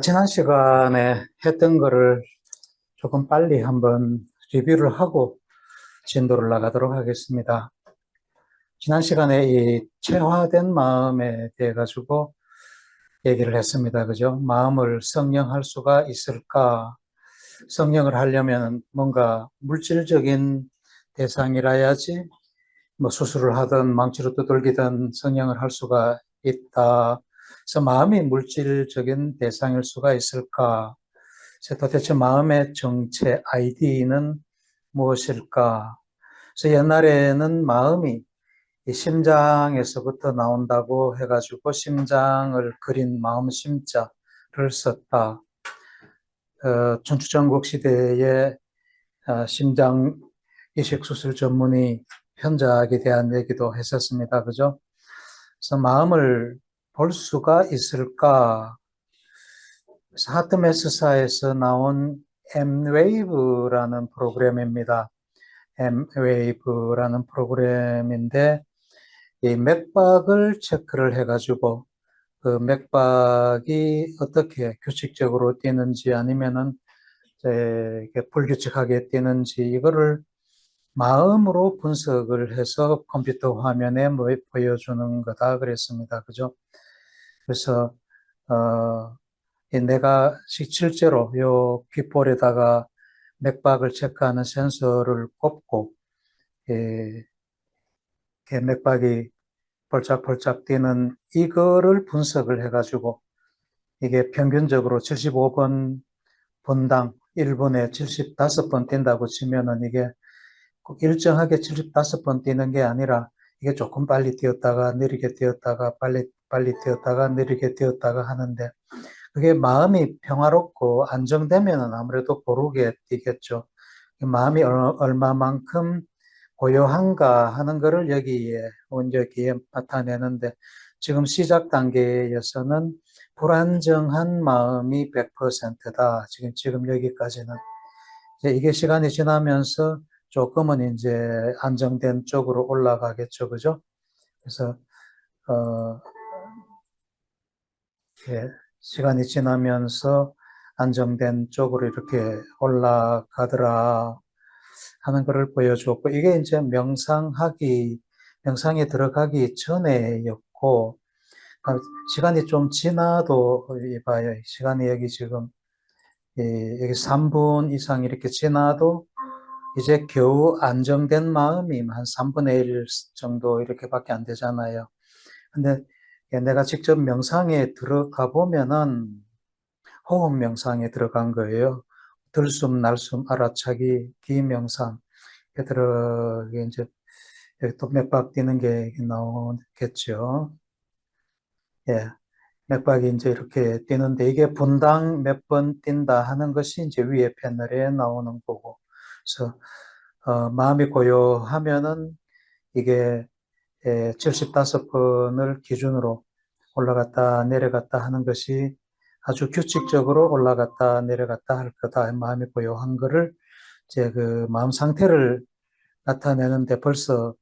지난 시간에 했던 거를 조금 빨리 한번 리뷰를 하고 진도를 나가도록 하겠습니다. 지난 시간에 이 체화된 마음에 대해 가지고 얘기를 했습니다. 그죠? 마음을 성령할 수가 있을까? 성령을 하려면 뭔가 물질적인 대상이라야지 뭐 수술을 하든 망치로 두들기든 성령을 할 수가 있다. 그래서 마음이 물질적인 대상일 수가 있을까? 도대체 마음의 정체, 아이디는 무엇일까? 그래서 옛날에는 마음이 이 심장에서부터 나온다고 해가지고 심장을 그린 마음 심자를 썼다. 춘추전국 시대에 심장 이식수술 전문의 현작에 대한 얘기도 했었습니다. 그죠? 그래서 마음을 볼 수가 있을까? 그래서 하트메스사에서 나온 M웨이브라는 프로그램입니다. M웨이브라는 프로그램인데 이 맥박을 체크를 해가지고 그 맥박이 어떻게 규칙적으로 뛰는지 아니면은 이게 불규칙하게 뛰는지 이거를 마음으로 분석을 해서 컴퓨터 화면에 보여주는 거다 그랬습니다. 그죠? 그래서 내가 실제로 요 귓볼에다가 맥박을 체크하는 센서를 꼽고 예, 맥박이 벌짝벌짝 뛰는 이거를 분석을 해가지고 이게 평균적으로 75번 분당 1분에 75번 뛴다고 치면은 이게 꼭 일정하게 75번 뛰는 게 아니라 이게 조금 빨리 뛰었다가 느리게 뛰었다가 빨리 뛰었다가 느리게 뛰었다가 하는데 그게 마음이 평화롭고 안정되면 아무래도 고르게 뛰겠죠. 마음이 얼마만큼 고요한가 하는 것을 여기에 나타내는데 지금 시작 단계에서는 불안정한 마음이 100%다. 지금 여기까지는. 이게 시간이 지나면서 조금은 이제 안정된 쪽으로 올라가겠죠. 그죠? 그래서, 어, 예, 시간이 지나면서 안정된 쪽으로 이렇게 올라가더라 하는 것을 보여주었고, 이게 이제 명상에 들어가기 전에였고, 시간이 좀 지나도, 봐요. 시간이 여기 지금, 여기 3분 이상 이렇게 지나도 이제 겨우 안정된 마음이 한 3분의 1 정도 이렇게밖에 안 되잖아요. 근데 내가 직접 명상에 들어가 보면은 호흡 명상에 들어간 거예요. 들숨, 날숨, 알아차기, 기명상. 이제 또 맥박 뛰는 게 나오겠죠. 예. 맥박이 이제 이렇게 뛰는데 이게 분당 몇 번 뛴다 하는 것이 이제 위에 패널에 나오는 거고. 그래서, 마음이 고요하면은 이게 75번을 기준으로 올라갔다 내려갔다 하는 것이 아주 규칙적으로 올라갔다 내려갔다 할 거다. 마음이 고요한 거를 이제 그 마음 상태를 나타내는데 벌써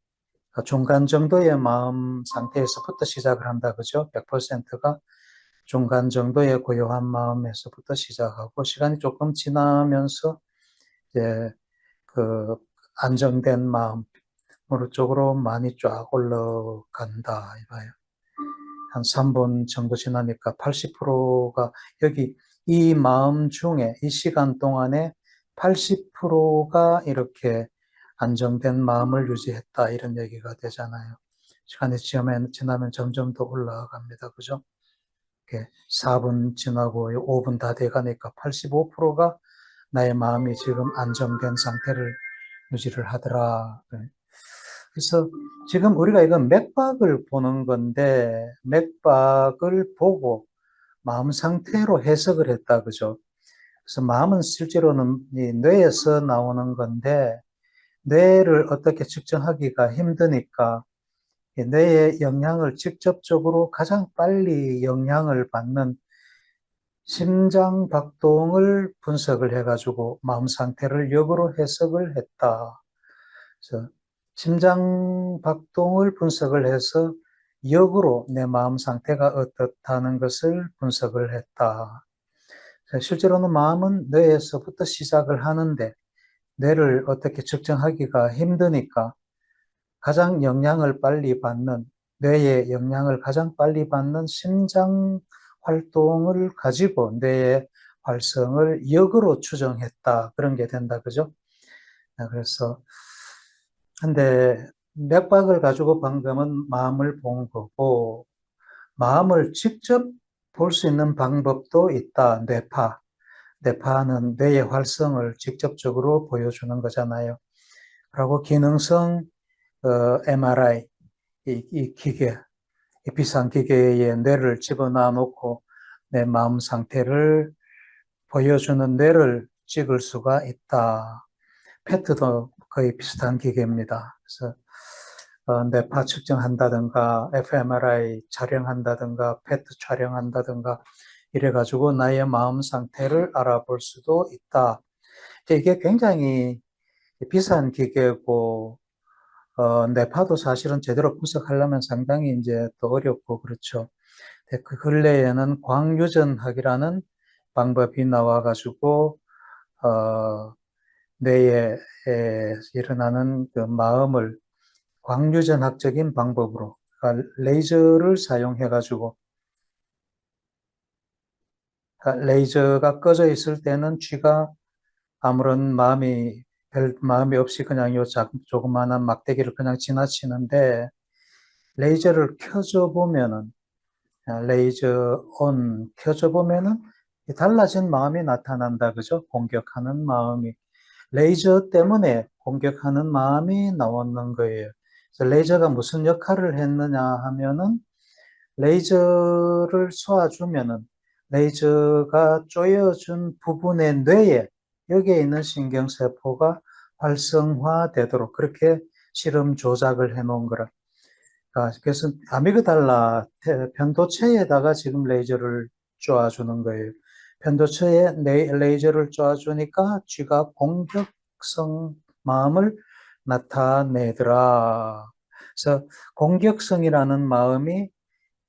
중간 정도의 마음 상태에서부터 시작을 한다. 그죠? 100%가 중간 정도의 고요한 마음에서부터 시작하고 시간이 조금 지나면서 이제 그 안정된 마음 어느 쪽으로 많이 쫙 올라간다 이봐요. 한 3분 정도 지나니까 80%가 여기 이 마음 중에 이 시간 동안에 80%가 이렇게 안정된 마음을 유지했다 이런 얘기가 되잖아요. 시간이 지나면 점점 더 올라갑니다. 그죠? 4분 지나고 5분 다 돼가니까 85%가 나의 마음이 지금 안정된 상태를 유지를 하더라. 그래서 지금 우리가 이건 맥박을 보는 건데 맥박을 보고 마음 상태로 해석을 했다 그죠? 그래서 마음은 실제로는 이 뇌에서 나오는 건데 뇌를 어떻게 측정하기가 힘드니까 이 뇌의 영향을 직접적으로 가장 빨리 영향을 받는 심장 박동을 분석을 해가지고 마음 상태를 역으로 해석을 했다. 그래서 심장 박동을 분석을 해서 역으로 내 마음 상태가 어떻다는 것을 분석을 했다. 실제로는 마음은 뇌에서부터 시작을 하는데 뇌를 어떻게 측정하기가 힘드니까 가장 영향을 빨리 받는, 뇌의 영향을 가장 빨리 받는 심장 활동을 가지고 뇌의 활성을 역으로 추정했다. 그런 게 된다. 그죠? 그래서, 근데 맥박을 가지고 방금은 마음을 본 거고, 마음을 직접 볼 수 있는 방법도 있다. 뇌파. 뇌파는 뇌의 활성을 직접적으로 보여주는 거잖아요. 그리고 기능성 MRI, 이 기계, 이 비싼 기계에 뇌를 집어넣어 놓고 내 마음 상태를 보여주는 뇌를 찍을 수가 있다. 페트도 거의 비슷한 기계입니다. 그래서 뇌파 측정한다든가 fMRI 촬영한다든가 페트 촬영한다든가 이래가지고 나의 마음 상태를 알아볼 수도 있다. 이게 굉장히 비싼 기계고 뇌파도 사실은 제대로 분석하려면 상당히 이제 또 어렵고 그렇죠. 그 근래에는 광유전학이라는 방법이 나와가지고 뇌에 일어나는 그 마음을 광유전학적인 방법으로, 그러니까 레이저를 사용해가지고, 그러니까 레이저가 꺼져 있을 때는 쥐가 아무런 별 마음이 없이 그냥 조그마한 막대기를 그냥 지나치는데, 레이저를 켜줘 보면은, 레이저 온 켜줘 보면은 달라진 마음이 나타난다. 그죠? 공격하는 마음이. 레이저 때문에 공격하는 마음이 나오는 거예요. 그래서 레이저가 무슨 역할을 했느냐 하면은 레이저를 쏘아주면은 레이저가 조여준 부분의 뇌에 여기에 있는 신경세포가 활성화되도록 그렇게 실험 조작을 해 놓은 거라. 그래서 아미그달라 편도체에다가 지금 레이저를 쏘아주는 거예요. 편도체에 레이저를 쏘아주니까 쥐가 공격성 마음을 나타내더라. 그래서 공격성이라는 마음이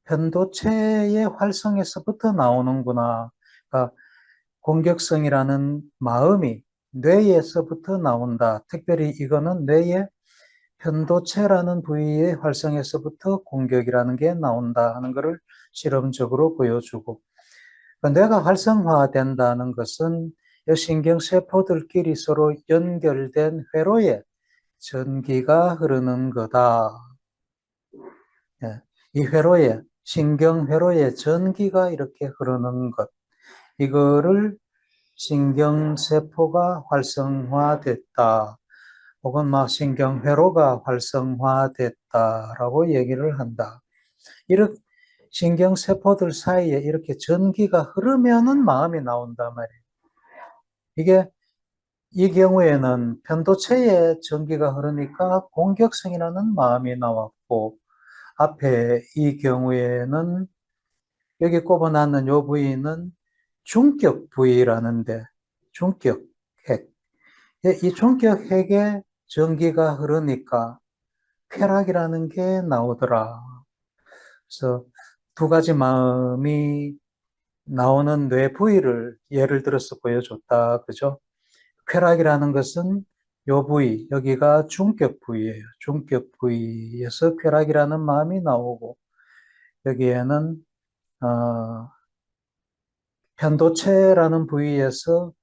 편도체의 활성에서부터 나오는구나. 그러니까 공격성이라는 마음이 뇌에서부터 나온다. 특별히 이거는 뇌의 편도체라는 부위의 활성에서부터 공격이라는 게 나온다 하는 것을 실험적으로 보여주고, 뇌가 활성화된다는 것은 이 신경세포들끼리 서로 연결된 회로에 전기가 흐르는 거다. 예, 이 회로에, 신경회로에 전기가 이렇게 흐르는 것, 이거를 신경세포가 활성화됐다. 혹은 막 신경회로가 활성화됐다라고 얘기를 한다. 이렇게 신경세포들 사이에 이렇게 전기가 흐르면은 마음이 나온단 말이에요. 이게 이 경우에는 편도체에 전기가 흐르니까 공격성이라는 마음이 나왔고, 앞에 이 경우에는 여기 꼽아놨는 요 부위는 중격 부위라는데, 중격 핵. 이 중격 핵에 전기가 흐르니까 쾌락이라는 게 나오더라. 그래서 두 가지 마음이 나오는 뇌 부위를 예를 들어서 보여줬다. 그죠? 쾌락이라는 것은 요 부위, 여기가 중격 부위예요. 중격 부위에서 쾌락이라는 마음이 나오고, 여기에는, 편도체라는 부위에서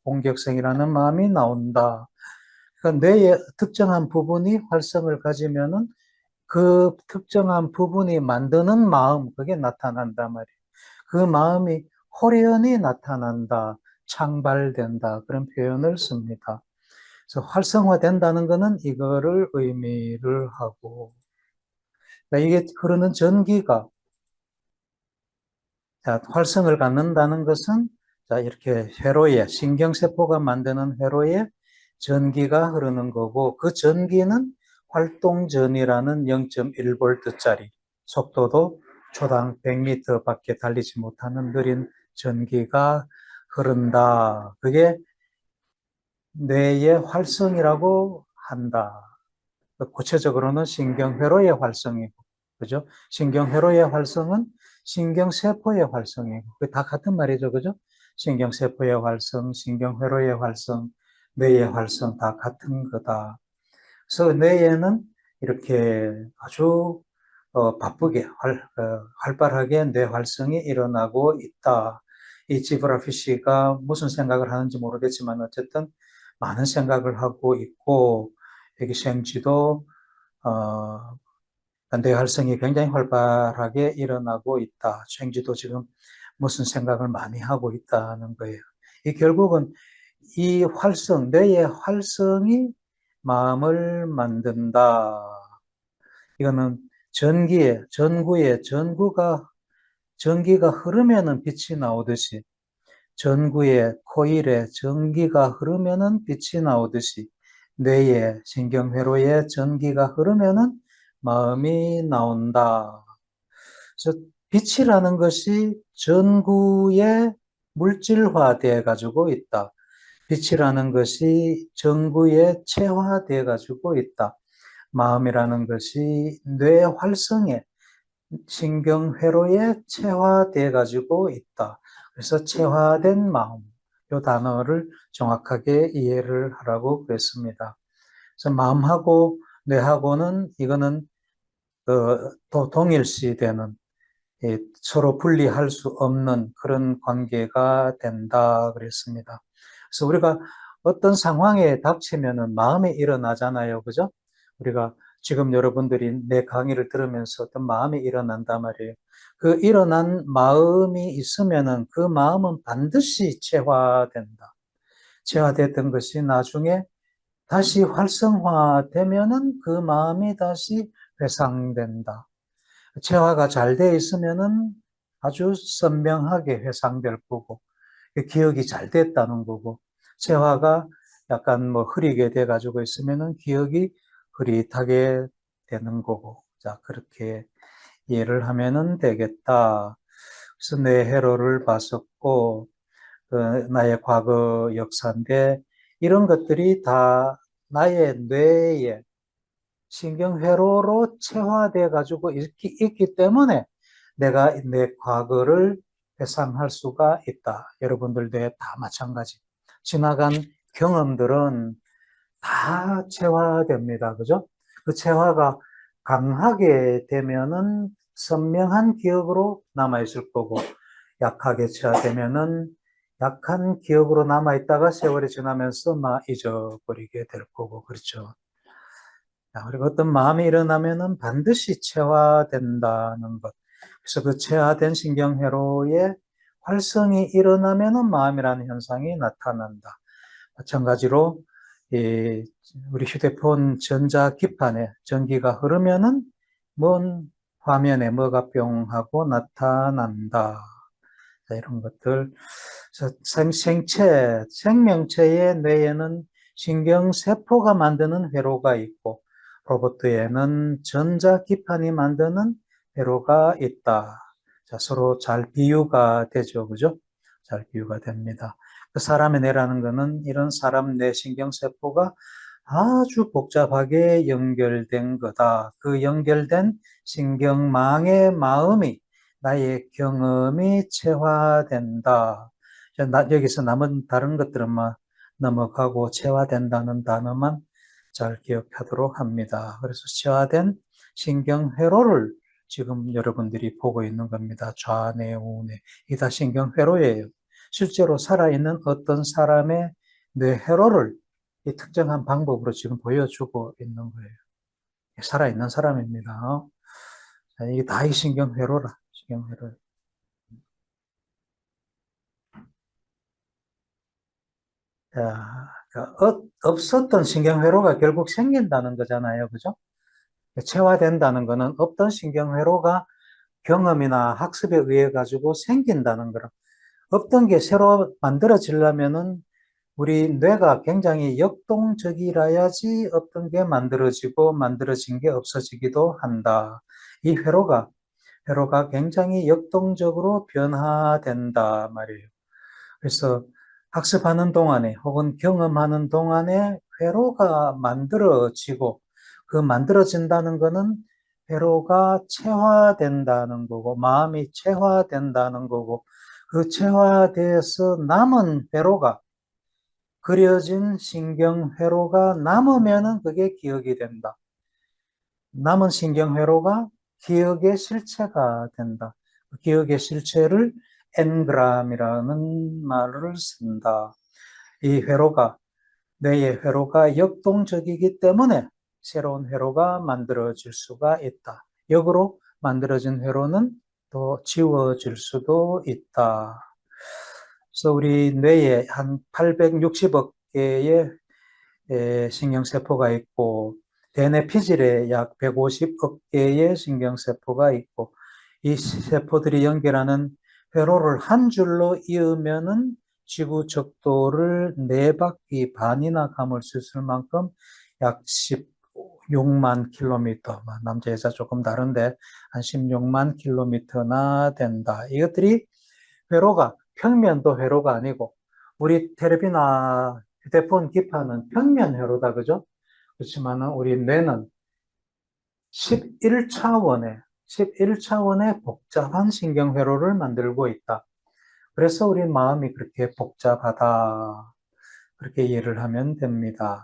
공격성이라는 마음이 나온다. 그러니까 뇌의 특정한 부분이 활성을 가지면은 그 특정한 부분이 만드는 마음, 그게 나타난단 말이에요. 그 마음이 호련히 나타난다, 창발된다, 그런 표현을 씁니다. 그래서 활성화된다는 것은 이거를 의미를 하고, 그러니까 이게 흐르는 전기가, 자, 활성을 갖는다는 것은, 자, 이렇게 신경세포가 만드는 회로에 전기가 흐르는 거고, 그 전기는 활동전이라는 0.1V짜리, 속도도 초당 100m 밖에 달리지 못하는 느린 전기가 흐른다. 그게 뇌의 활성이라고 한다. 구체적으로는 신경회로의 활성이고, 그죠? 신경회로의 활성은 신경세포의 활성이고, 그게 다 같은 말이죠. 그죠? 신경세포의 활성, 신경회로의 활성, 뇌의 활성 다 같은 거다. 그래서 뇌에는 이렇게 아주 바쁘게 활발하게 뇌 활성이 일어나고 있다. 이 지브라피쉬가 무슨 생각을 하는지 모르겠지만 어쨌든 많은 생각을 하고 있고 여기 생쥐도 뇌 활성이 굉장히 활발하게 일어나고 있다. 생쥐도 지금 무슨 생각을 많이 하고 있다는 거예요. 이 결국은 이 활성, 뇌의 활성이 마음을 만든다. 이거는 전기가 흐르면은 빛이 나오듯이, 전구에, 코일에 전기가 흐르면은 빛이 나오듯이, 뇌에, 신경회로에 전기가 흐르면은 마음이 나온다. 그래서 빛이라는 것이 전구에 물질화되어 가지고 있다. 빛이라는 것이 전구에 체화되어 가지고 있다. 마음이라는 것이 뇌 활성에 신경회로에 체화되어 가지고 있다. 그래서 체화된 마음, 이 단어를 정확하게 이해를 하라고 그랬습니다. 그래서 마음하고 뇌하고는 이거는 동일시되는 서로 분리할 수 없는 그런 관계가 된다 그랬습니다. 그래서 우리가 어떤 상황에 닥치면은 마음이 일어나잖아요. 그죠? 우리가 지금 여러분들이 내 강의를 들으면서 어떤 마음이 일어난단 말이에요. 그 일어난 마음이 있으면은 그 마음은 반드시 체화된다. 체화됐던 것이 나중에 다시 활성화되면은 그 마음이 다시 회상된다. 체화가 잘 돼 있으면은 아주 선명하게 회상될 거고, 기억이 잘 됐다는 거고, 체화가 약간 뭐 흐리게 돼 가지고 있으면은 기억이 흐릿하게 되는 거고, 자, 그렇게 이해를 하면은 되겠다. 그래서 뇌 회로를 봤었고, 나의 과거 역사인데, 이런 것들이 다 나의 뇌에 신경회로로 체화돼 가지고 있기 때문에 내가 내 과거를 회상할 수가 있다. 여러분들도 다 마찬가지. 지나간 경험들은 다 체화됩니다. 그죠? 그 체화가 강하게 되면은 선명한 기억으로 남아있을 거고, 약하게 체화되면은 약한 기억으로 남아있다가 세월이 지나면서 잊어버리게 될 거고, 그렇죠. 그리고 어떤 마음이 일어나면은 반드시 체화된다는 것. 그래서 그 체화된 신경회로에 활성이 일어나면은 마음이라는 현상이 나타난다. 마찬가지로 우리 휴대폰 전자 기판에 전기가 흐르면은 먼 화면에 뭐가 뿅 하고 나타난다. 자, 이런 것들. 생명체의 뇌에는 신경세포가 만드는 회로가 있고, 로봇에는 전자기판이 만드는 회로가 있다. 자, 서로 잘 비유가 되죠. 그죠? 잘 비유가 됩니다. 그 사람의 뇌라는 것은 이런 사람 뇌 신경세포가 아주 복잡하게 연결된 거다. 그 연결된 신경망의 마음이 나의 경험이 체화된다. 여기서 남은 다른 것들은 넘어가고 체화된다는 단어만 잘 기억하도록 합니다. 그래서 체화된 신경회로를 지금 여러분들이 보고 있는 겁니다. 좌뇌, 우뇌. 이게 다 신경회로예요. 실제로 살아있는 어떤 사람의 뇌회로를 이 특정한 방법으로 지금 보여주고 있는 거예요. 살아있는 사람입니다. 이게 다 이 신경회로라. 신경회로. 자, 없었던 신경회로가 결국 생긴다는 거잖아요. 그죠? 체화된다는 거는 없던 신경회로가 경험이나 학습에 의해 가지고 생긴다는 거라. 없던 게 새로 만들어지려면은 우리 뇌가 굉장히 역동적이라야지 없던 게 만들어지고 만들어진 게 없어지기도 한다. 이 회로가 굉장히 역동적으로 변화된다 말이에요. 그래서 학습하는 동안에 혹은 경험하는 동안에 회로가 만들어지고 그 만들어진다는 것은 회로가 체화된다는 거고, 마음이 체화된다는 거고, 그 체화돼서 남은 회로가, 그려진 신경회로가 남으면은 그게 기억이 된다. 남은 신경회로가 기억의 실체가 된다. 기억의 실체를 엔그램이라는 말을 쓴다. 이 회로가, 뇌의 회로가 역동적이기 때문에 새로운 회로가 만들어질 수가 있다. 역으로 만들어진 회로는 또 지워질 수도 있다. 그래서 우리 뇌에 한 860억 개의 신경세포가 있고, 대뇌 피질에 약 150억 개의 신경세포가 있고, 이 세포들이 연결하는 회로를 한 줄로 이으면은 지구 척도를 4바퀴 반이나 감을 수 있을 만큼 약 16만 킬로미터, 남자 여자 조금 다른데 한 16만 킬로미터나 된다. 이것들이 회로가 평면도 회로가 아니고, 우리 텔레비나 휴대폰 기판은 평면 회로다, 그죠? 그렇지만은 우리 뇌는 11차원의 복잡한 신경 회로를 만들고 있다. 그래서 우리 마음이 그렇게 복잡하다. 그렇게 이해를 하면 됩니다.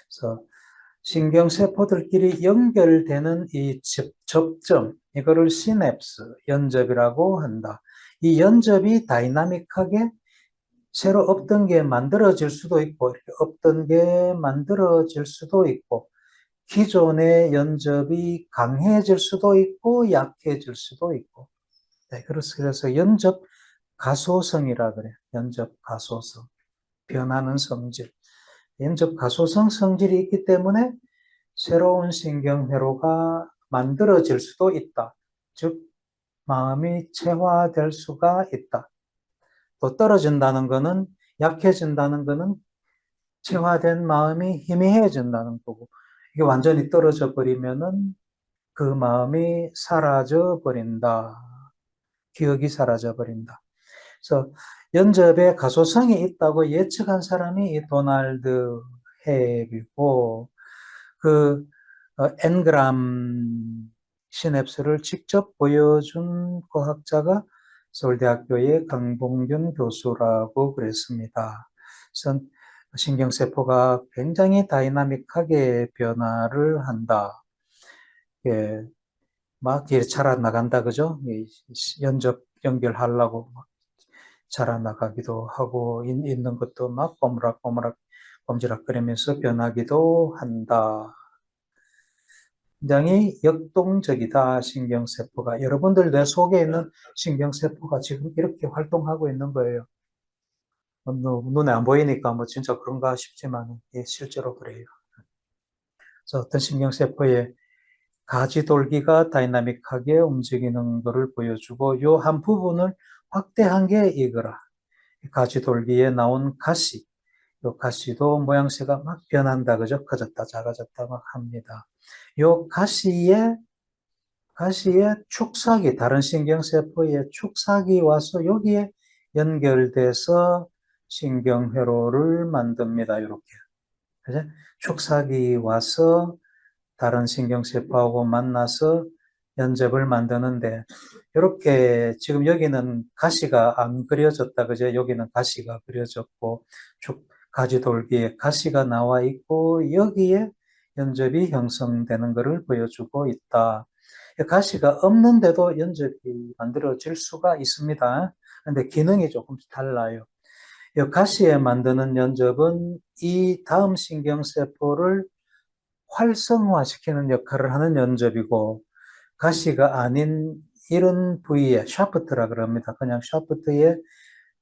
그래서 신경세포들끼리 연결되는 이 접점, 이거를 시냅스, 연접이라고 한다. 이 연접이 다이나믹하게 새로 없던 게 만들어질 수도 있고, 이렇게 없던 게 만들어질 수도 있고, 기존의 연접이 강해질 수도 있고, 약해질 수도 있고. 네, 그래서 연접 가소성이라 그래요. 연접 가소성. 변하는 성질. 연접 가소성 성질이 있기 때문에 새로운 신경회로가 만들어질 수도 있다. 즉, 마음이 체화될 수가 있다. 또 떨어진다는 것은, 약해진다는 것은 체화된 마음이 희미해진다는 거고, 이게 완전히 떨어져 버리면은 그 마음이 사라져 버린다. 기억이 사라져 버린다. 그래서 연접에 가소성이 있다고 예측한 사람이 이 도널드 헤이고, 그 엔그람 시냅스를 직접 보여준 과학자가 서울대학교의 강봉균 교수라고 그랬습니다. 그래서 신경세포가 굉장히 다이나믹하게 변화를 한다. 예, 막 이렇게 자라나간다, 그죠? 연접 연결하려고 막 자라나가기도 하고, 있는 것도 막 꼬무락꼬무락 꼼지락거리면서 변하기도 한다. 굉장히 역동적이다, 신경세포가. 여러분들 뇌 속에 있는 신경세포가 지금 이렇게 활동하고 있는 거예요. 눈에 안 보이니까 뭐 진짜 그런가 싶지만, 예, 실제로 그래요. 그래서 어떤 신경세포의 가지돌기가 다이나믹하게 움직이는 것을 보여주고, 요 한 부분을 확대한 게 이거라. 가지돌기에 나온 가시. 요 가시도 모양새가 막 변한다, 그죠? 커졌다, 작아졌다 막 합니다. 요 가시의 축삭이, 다른 신경세포의 축삭이 와서 여기에 연결돼서 신경회로를 만듭니다. 이렇게. 그죠? 축삭이 와서 다른 신경세포하고 만나서 연접을 만드는데, 이렇게 지금 여기는 가시가 안 그려졌다, 그죠? 여기는 가시가 그려졌고, 가지돌기에 가시가 나와 있고, 여기에 연접이 형성되는 것을 보여주고 있다. 가시가 없는데도 연접이 만들어질 수가 있습니다. 근데 기능이 조금 달라요. 이 가시에 만드는 연접은 이 다음 신경세포를 활성화시키는 역할을 하는 연접이고, 가시가 아닌 이런 부위에, 샤프트라 그럽니다. 그냥 샤프트에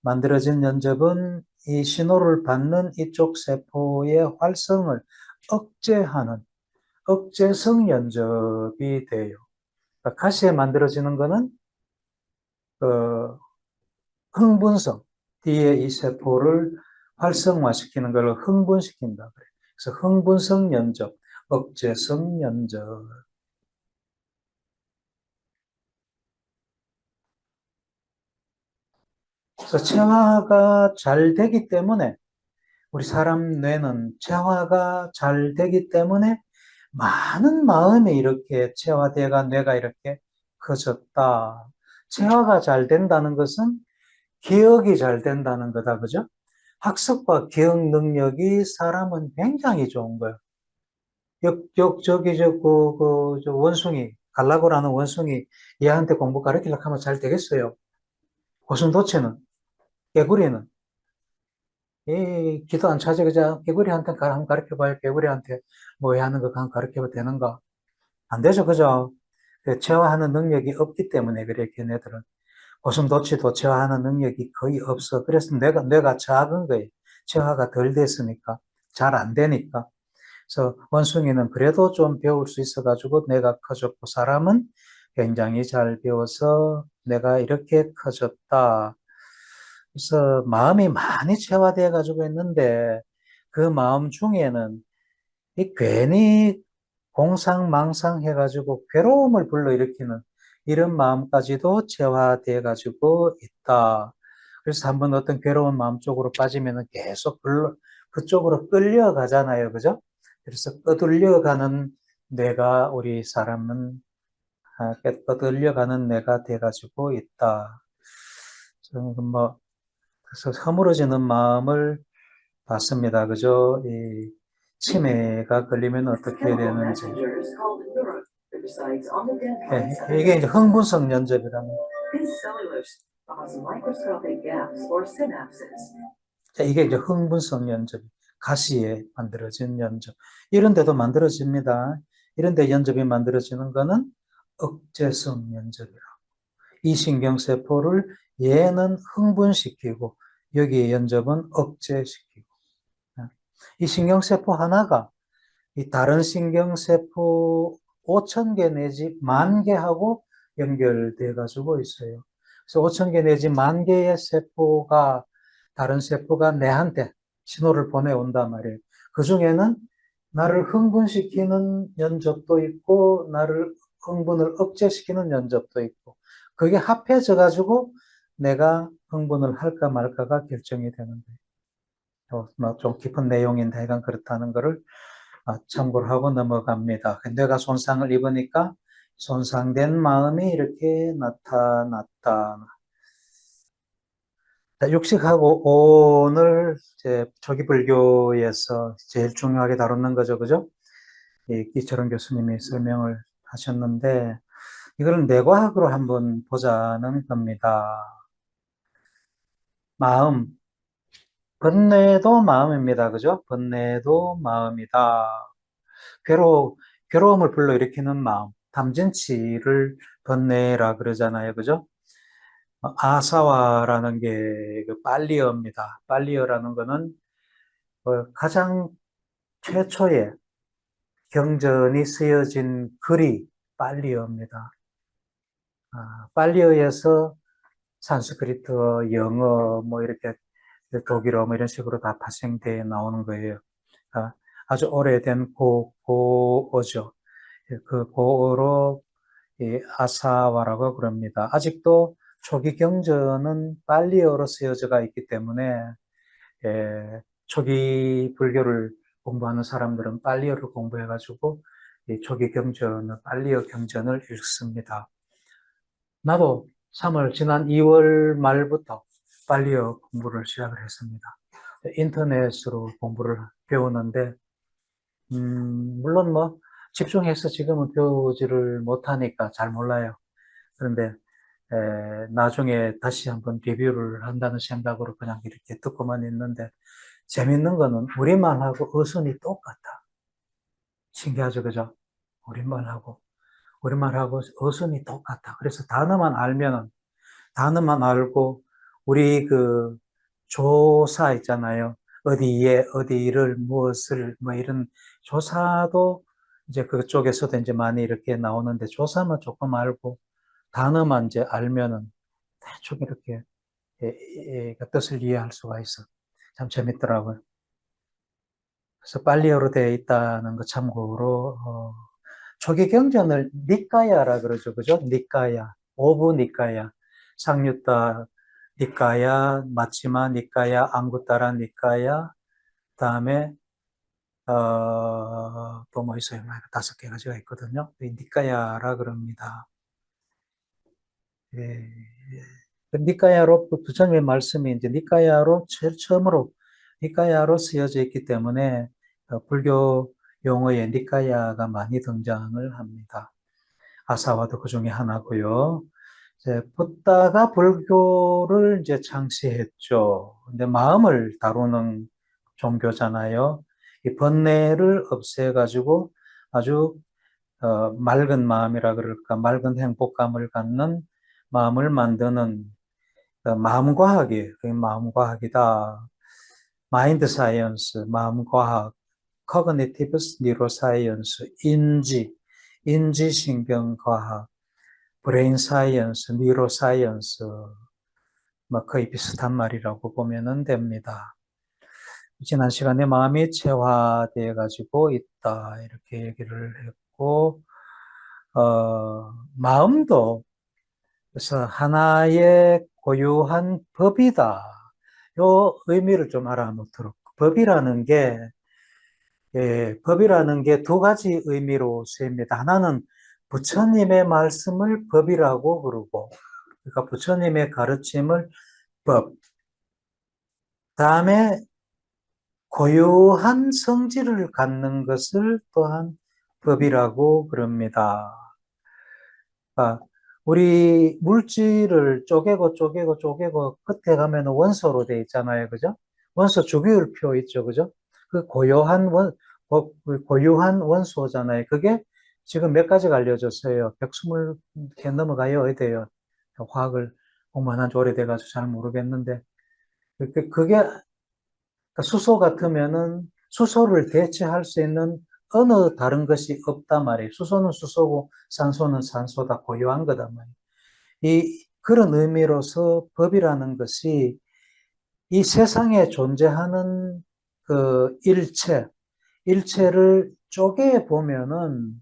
만들어진 연접은 이 신호를 받는 이쪽 세포의 활성을 억제하는 억제성 연접이 돼요. 그러니까 가시에 만들어지는 것은 그 흥분성, 뒤에 이 세포를 활성화시키는 걸 흥분시킨다 그래요. 그래서 흥분성 연접, 억제성 연접. 그래서 체화가 잘 되기 때문에, 우리 사람 뇌는 체화가 잘 되기 때문에 많은 마음이 이렇게 체화돼가 뇌가 이렇게 커졌다. 체화가 잘 된다는 것은 기억이 잘 된다는 거다, 그죠? 학습과 기억 능력이 사람은 굉장히 좋은 거예요. 저기, 저 원숭이, 갈라고라는 원숭이, 얘한테 공부 가르치려고 하면 잘 되겠어요. 고슴도치는, 개구리는, 기도 안 차지, 그자, 개구리한테 한번 가르쳐봐요. 개구리한테 뭐 하는 거 한번 가르쳐봐도 되는가? 안 되죠, 그죠? 체화하는 능력이 없기 때문에 그래, 걔네들은. 고슴도치도 체화하는 능력이 거의 없어. 그래서 뇌가 작은 거예요. 체화가 덜 됐으니까. 잘 안 되니까. 그래서 원숭이는 그래도 좀 배울 수 있어가지고 뇌가 커졌고, 사람은 굉장히 잘 배워서 내가 이렇게 커졌다. 그래서 마음이 많이 체화되어 가지고 있는데, 그 마음 중에는 괜히 공상망상 해가지고 괴로움을 불러일으키는 이런 마음까지도 체화되어 가지고 있다. 그래서 한번 어떤 괴로운 마음 쪽으로 빠지면 계속 그쪽으로 끌려가잖아요. 그죠? 그래서 떠들려가는 뇌가 우리 사람은 떠들려가는 뇌가 돼가지고 있다. 저는 뭐, 그래서 허물어지는 마음을 봤습니다. 그죠? 이 치매가 걸리면 어떻게 되는지. 네, 이게 이제 흥분성 연접이라는. 자, 이게 이제 흥분성 연접, 가시에 만들어진 연접. 이런 데도 만들어집니다. 이런 데 연접이 만들어지는 거는 억제성 연접이라. 이 신경세포를 얘는 흥분시키고 여기에 연접은 억제시키고. 이 신경세포 하나가 이 다른 신경세포 5천 개 내지 1만 개하고 연결돼 가지고 있어요. 그래서 5천 개 내지 1만 개의 세포가 다른 세포가 내한테 신호를 보내온단 말이에요. 그 중에는 나를 흥분시키는 연접도 있고 나를 흥분을 억제시키는 연접도 있고 그게 합해져 가지고 내가 흥분을 할까 말까가 결정이 되는 거예요. 좀 깊은 내용인데 하여간 그렇다는 거를 참고를 하고 넘어갑니다. 뇌가 손상을 입으니까 손상된 마음이 이렇게 나타났다. 육식하고 오늘 이제 초기 불교에서 제일 중요하게 다루는 거죠, 그죠? 이철원 교수님이 설명을 하셨는데 이걸 뇌과학으로 한번 보자는 겁니다. 마음, 번뇌도 마음입니다, 그죠? 번뇌도 마음이다. 괴로, 괴로움을 불러일으키는 마음, 담진치를 번뇌라 그러잖아요. 그죠? 아사와라는 게그 빨리어입니다. 빨리어라는 거는 가장 최초의 경전이 쓰여진 글이 빨리어입니다. 빨리어에서 산스크리트, 영어, 뭐 이렇게 독일어 뭐 이런 식으로 다 파생돼 나오는 거예요. 아주 오래된 고어죠. 그 고어로 아사와라고 그럽니다. 아직도 초기 경전은 빨리어로 쓰여져가 있기 때문에 초기 불교를 공부하는 사람들은 빨리어를 공부해가지고 초기 경전은 빨리어 경전을 읽습니다. 나도 3월 지난 2월 말부터 빨리어 공부를 시작을 했습니다. 인터넷으로 공부를 배우는데 물론 뭐 집중해서 지금은 배우지를 못하니까 잘 몰라요. 그런데 나중에 다시 한번 리뷰를 한다는 생각으로 그냥 이렇게 듣고만 있는데 재밌는 거는 우리말하고 어순이 똑같아. 신기하죠, 그죠? 우리말하고 우리말하고 어순이 똑같아. 그래서 단어만 알고 우리 그 조사 있잖아요. 어디에 어디를 무엇을 뭐 이런 조사도 이제 그쪽에서도 이제 많이 이렇게 나오는데 조사만 조금 알고 단어만 이제 알면은 대충 이렇게 그 뜻을 이해할 수가 있어. 참 재밌더라고요. 그래서 빨리어로 되어 있다는 거 참고로 초기 경전을 니까야라 그러죠, 그죠? 니까야, 오부 니까야, 상유타 니까야, 마치마 니까야, 앙구타라 니까야, 그다음에 또 뭐 있어요? 5개가지가 있거든요. 니까야라 그럽니다. 예. 그 니까야로 부처님의 말씀이 이제 니까야로 제일 처음으로 니까야로 쓰여져 있기 때문에 불교 용어에 니까야가 많이 등장을 합니다. 아사와도 그 중에 하나고요. 이제 붓다가 불교를 이제 창시했죠. 근데 마음을 다루는 종교잖아요. 이 번뇌를 없애가지고 아주 맑은 마음이라 그럴까, 맑은 행복감을 갖는 마음을 만드는 마음과학이에요. 그게 마음과학이다. 마인드 사이언스, 마음과학, 커그니티브 뉴로사이언스, 인지신경과학, 브레인 사이언스, 뉴로사이언스, 뭐 거의 비슷한 말이라고 보면 됩니다. 지난 시간에 마음이 체화되어 가지고 있다 이렇게 얘기를 했고, 마음도 그래서 하나의 고유한 법이다. 요 의미를 좀 알아놓도록. 법이라는 게 두 가지 의미로 쓰입니다. 하나는 부처님의 말씀을 법이라고 그러고, 그러니까 부처님의 가르침을 법, 다음에 고유한 성질을 갖는 것을 또한 법이라고 그럽니다. 그러니까 우리 물질을 쪼개고 끝에 가면 원소로 돼 있잖아요. 그죠? 원소 주기율표 있죠. 그죠? 그 고유한 원소잖아요. 그게 지금 몇 가지가 알려졌어요. 120개 넘어가요. 어때요? 화학을 공부한 지 오래돼가지고 잘 모르겠는데. 그게 수소 같으면은 수소를 대체할 수 있는 어느 다른 것이 없단 말이에요. 수소는 수소고 산소는 산소다 고유한 거단 말이에요. 그런 의미로서 법이라는 것이 이 세상에 존재하는 그 일체를 쪼개 보면은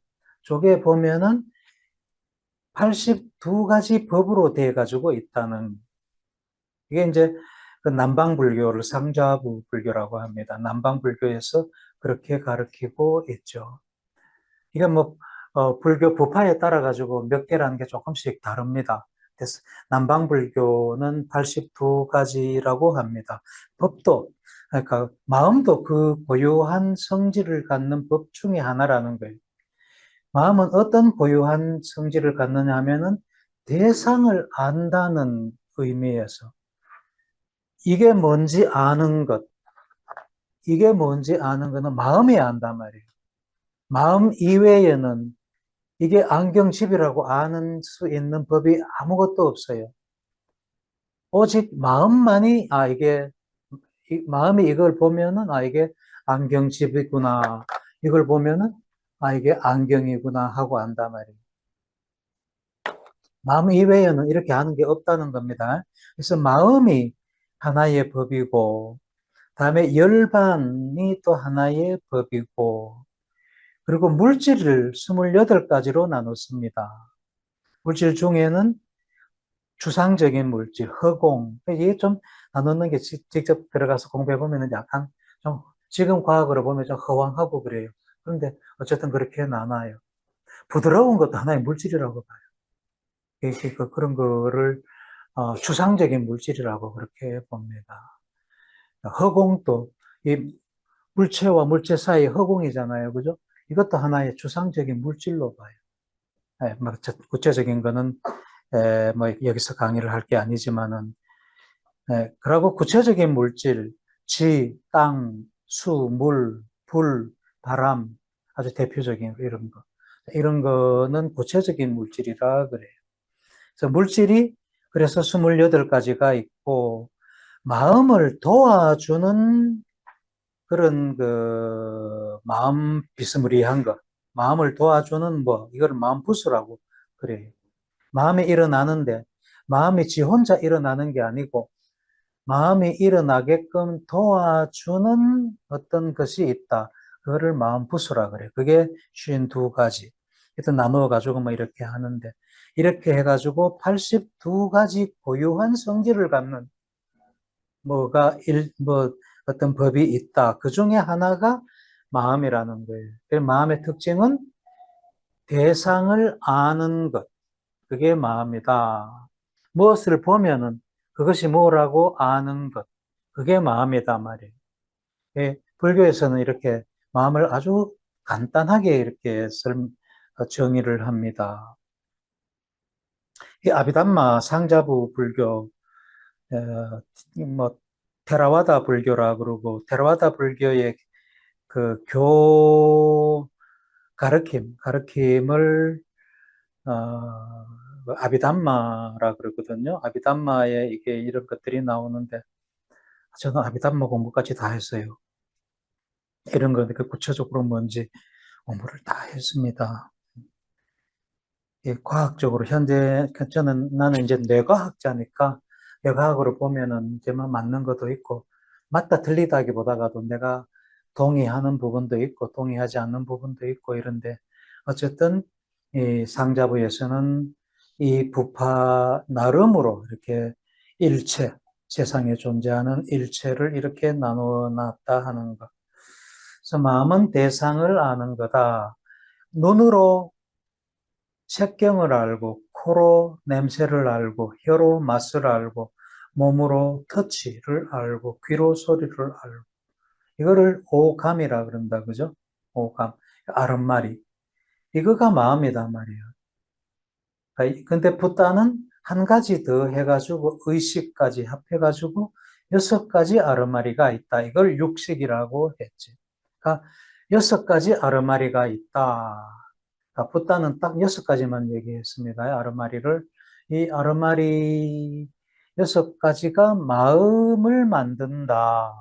82가지 법으로 돼 가지고 있다는, 이게 이제 그 남방불교를 상좌부 불교라고 합니다. 남방불교에서 그렇게 가르치고 있죠. 이게 뭐 불교 부파에 따라 가지고 몇 개라는 게 조금씩 다릅니다. 그래서 남방불교는 82가지라고 합니다. 법도, 그러니까 마음도 그 고유한 성질을 갖는 법 중에 하나라는 거예요. 마음은 어떤 고유한 성질을 갖느냐 하면은 대상을 안다는 의미에서 이게 뭔지 아는 것, 이게 뭔지 아는 거는 마음이 안단 말이에요. 마음 이외에는 이게 안경집이라고 아는 수 있는 법이 아무것도 없어요. 오직 마음만이, 마음이 이걸 보면은, 이게 안경집이구나. 이걸 보면은, 이게 안경이구나 하고 안단 말이에요. 마음 이외에는 이렇게 아는 게 없다는 겁니다. 그래서 마음이 하나의 법이고, 다음에 열반이 또 하나의 법이고, 그리고 물질을 28가지로 나눴습니다. 물질 중에는 추상적인 물질, 허공, 이게 좀 나누는 게 직접 들어가서 공부해보면 약간 좀 지금 과학으로 보면 좀 허황하고 그래요. 그런데 어쨌든 그렇게 나눠요. 부드러운 것도 하나의 물질이라고 봐요. 그래서 그런 거를 추상적인 물질이라고 그렇게 봅니다. 허공도 이 물체와 물체 사이 허공이잖아요. 그죠? 이것도 하나의 추상적인 물질로 봐요. 뭐 구체적인 거는 뭐 여기서 강의를 할 게 아니지만은, 그리고 구체적인 물질, 땅, 수, 물, 불, 바람, 아주 대표적인 이런 거. 이런 거는 구체적인 물질이라 그래요. 그래서 물질이 그래서 28가지가 있고, 마음을 도와주는 그런 마음 비스무리한 거, 마음을 도와주는 이걸 마음 부수라고 그래요. 마음이 일어나는데, 마음이 지 혼자 일어나는 게 아니고, 마음이 일어나게끔 도와주는 어떤 것이 있다. 그거를 마음 부수라 그래요. 그게 52가지. 일단 나누어가지고 이렇게 하는데, 이렇게 해가지고 82가지 고유한 성질을 갖는 어떤 법이 있다. 그 중에 하나가 마음이라는 거예요. 그 마음의 특징은 대상을 아는 것. 그게 마음이다. 무엇을 보면은 그것이 뭐라고 아는 것. 그게 마음이다 말이에요. 예, 불교에서는 이렇게 마음을 아주 간단하게 이렇게 정의를 합니다. 이 아비담마 상자부 불교, 뭐 테라와다 불교라 그러고 테라와다 불교의 그 가르침을 아비담마라 그러거든요. 아비담마에 이게 이런 것들이 나오는데 저는 아비담마 공부까지 다 했어요. 이런 거 구체적으로 뭔지 공부를 다 했습니다. 과학적으로 나는 이제 뇌과학자니까 뇌과학으로 보면은 이제 뭐 맞는 것도 있고 맞다 틀리다기보다가도 내가 동의하는 부분도 있고 동의하지 않는 부분도 있고 이런데 어쨌든 이 상자부에서는 이 부파 나름으로 이렇게 일체 세상에 존재하는 일체를 이렇게 나누어 놨다 하는 것. 그래서 마음은 대상을 아는 거다. 눈으로 색경을 알고, 코로 냄새를 알고, 혀로 맛을 알고, 몸으로 터치를 알고, 귀로 소리를 알고. 이거를 오감이라 그런다, 그죠? 오감. 아른말이. 이거가 마음이단 말이에요. 근데 붓다는 한 가지 더 해가지고, 의식까지 합해가지고, 6가지 아르마리가 있다. 이걸 육식이라고 했지. 그러니까 6가지 아르마리가 있다. 붓다는 딱 6가지만 얘기했습니다. 아르마리를. 이 아르마리 6가지가 마음을 만든다.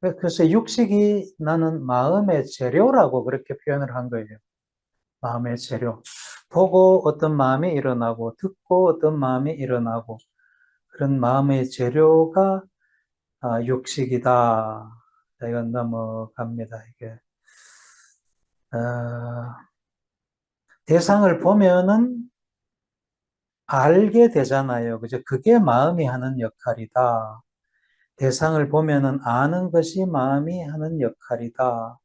그래서 육식이 나는 마음의 재료라고 그렇게 표현을 한 거예요. 마음의 재료. 보고 어떤 마음이 일어나고, 듣고 어떤 마음이 일어나고, 그런 마음의 재료가 육식이다. 자, 이건 넘어갑니다, 이게. 대상을 보면은 알게 되잖아요. 그죠? 그게 마음이 하는 역할이다. 대상을 보면은 아는 것이 마음이 하는 역할이다.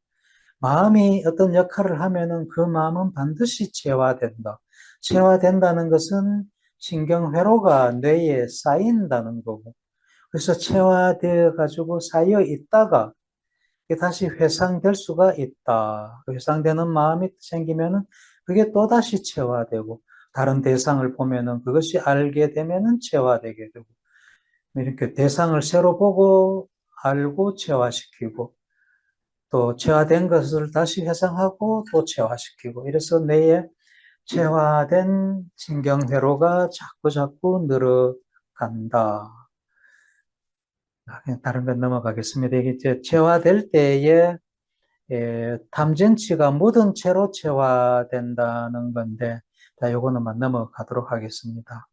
마음이 어떤 역할을 하면은 그 마음은 반드시 체화된다. 체화된다는 것은 신경회로가 뇌에 쌓인다는 거고. 그래서 체화되어 가지고 쌓여 있다가 다시 회상될 수가 있다. 회상되는 마음이 생기면은 그게 또다시 체화되고 다른 대상을 보면은 그것이 알게 되면은 체화되게 되고 이렇게 대상을 새로 보고 알고 체화시키고 또 체화된 것을 다시 회상하고 또 체화시키고 이래서 뇌에 체화된 신경회로가 자꾸 늘어간다. 다른 건 넘어가겠습니다. 이게 이제 체화될 때에 탐진치가 묻은 채로 체화된다는 건데, 자, 요거는 넘어가도록 하겠습니다.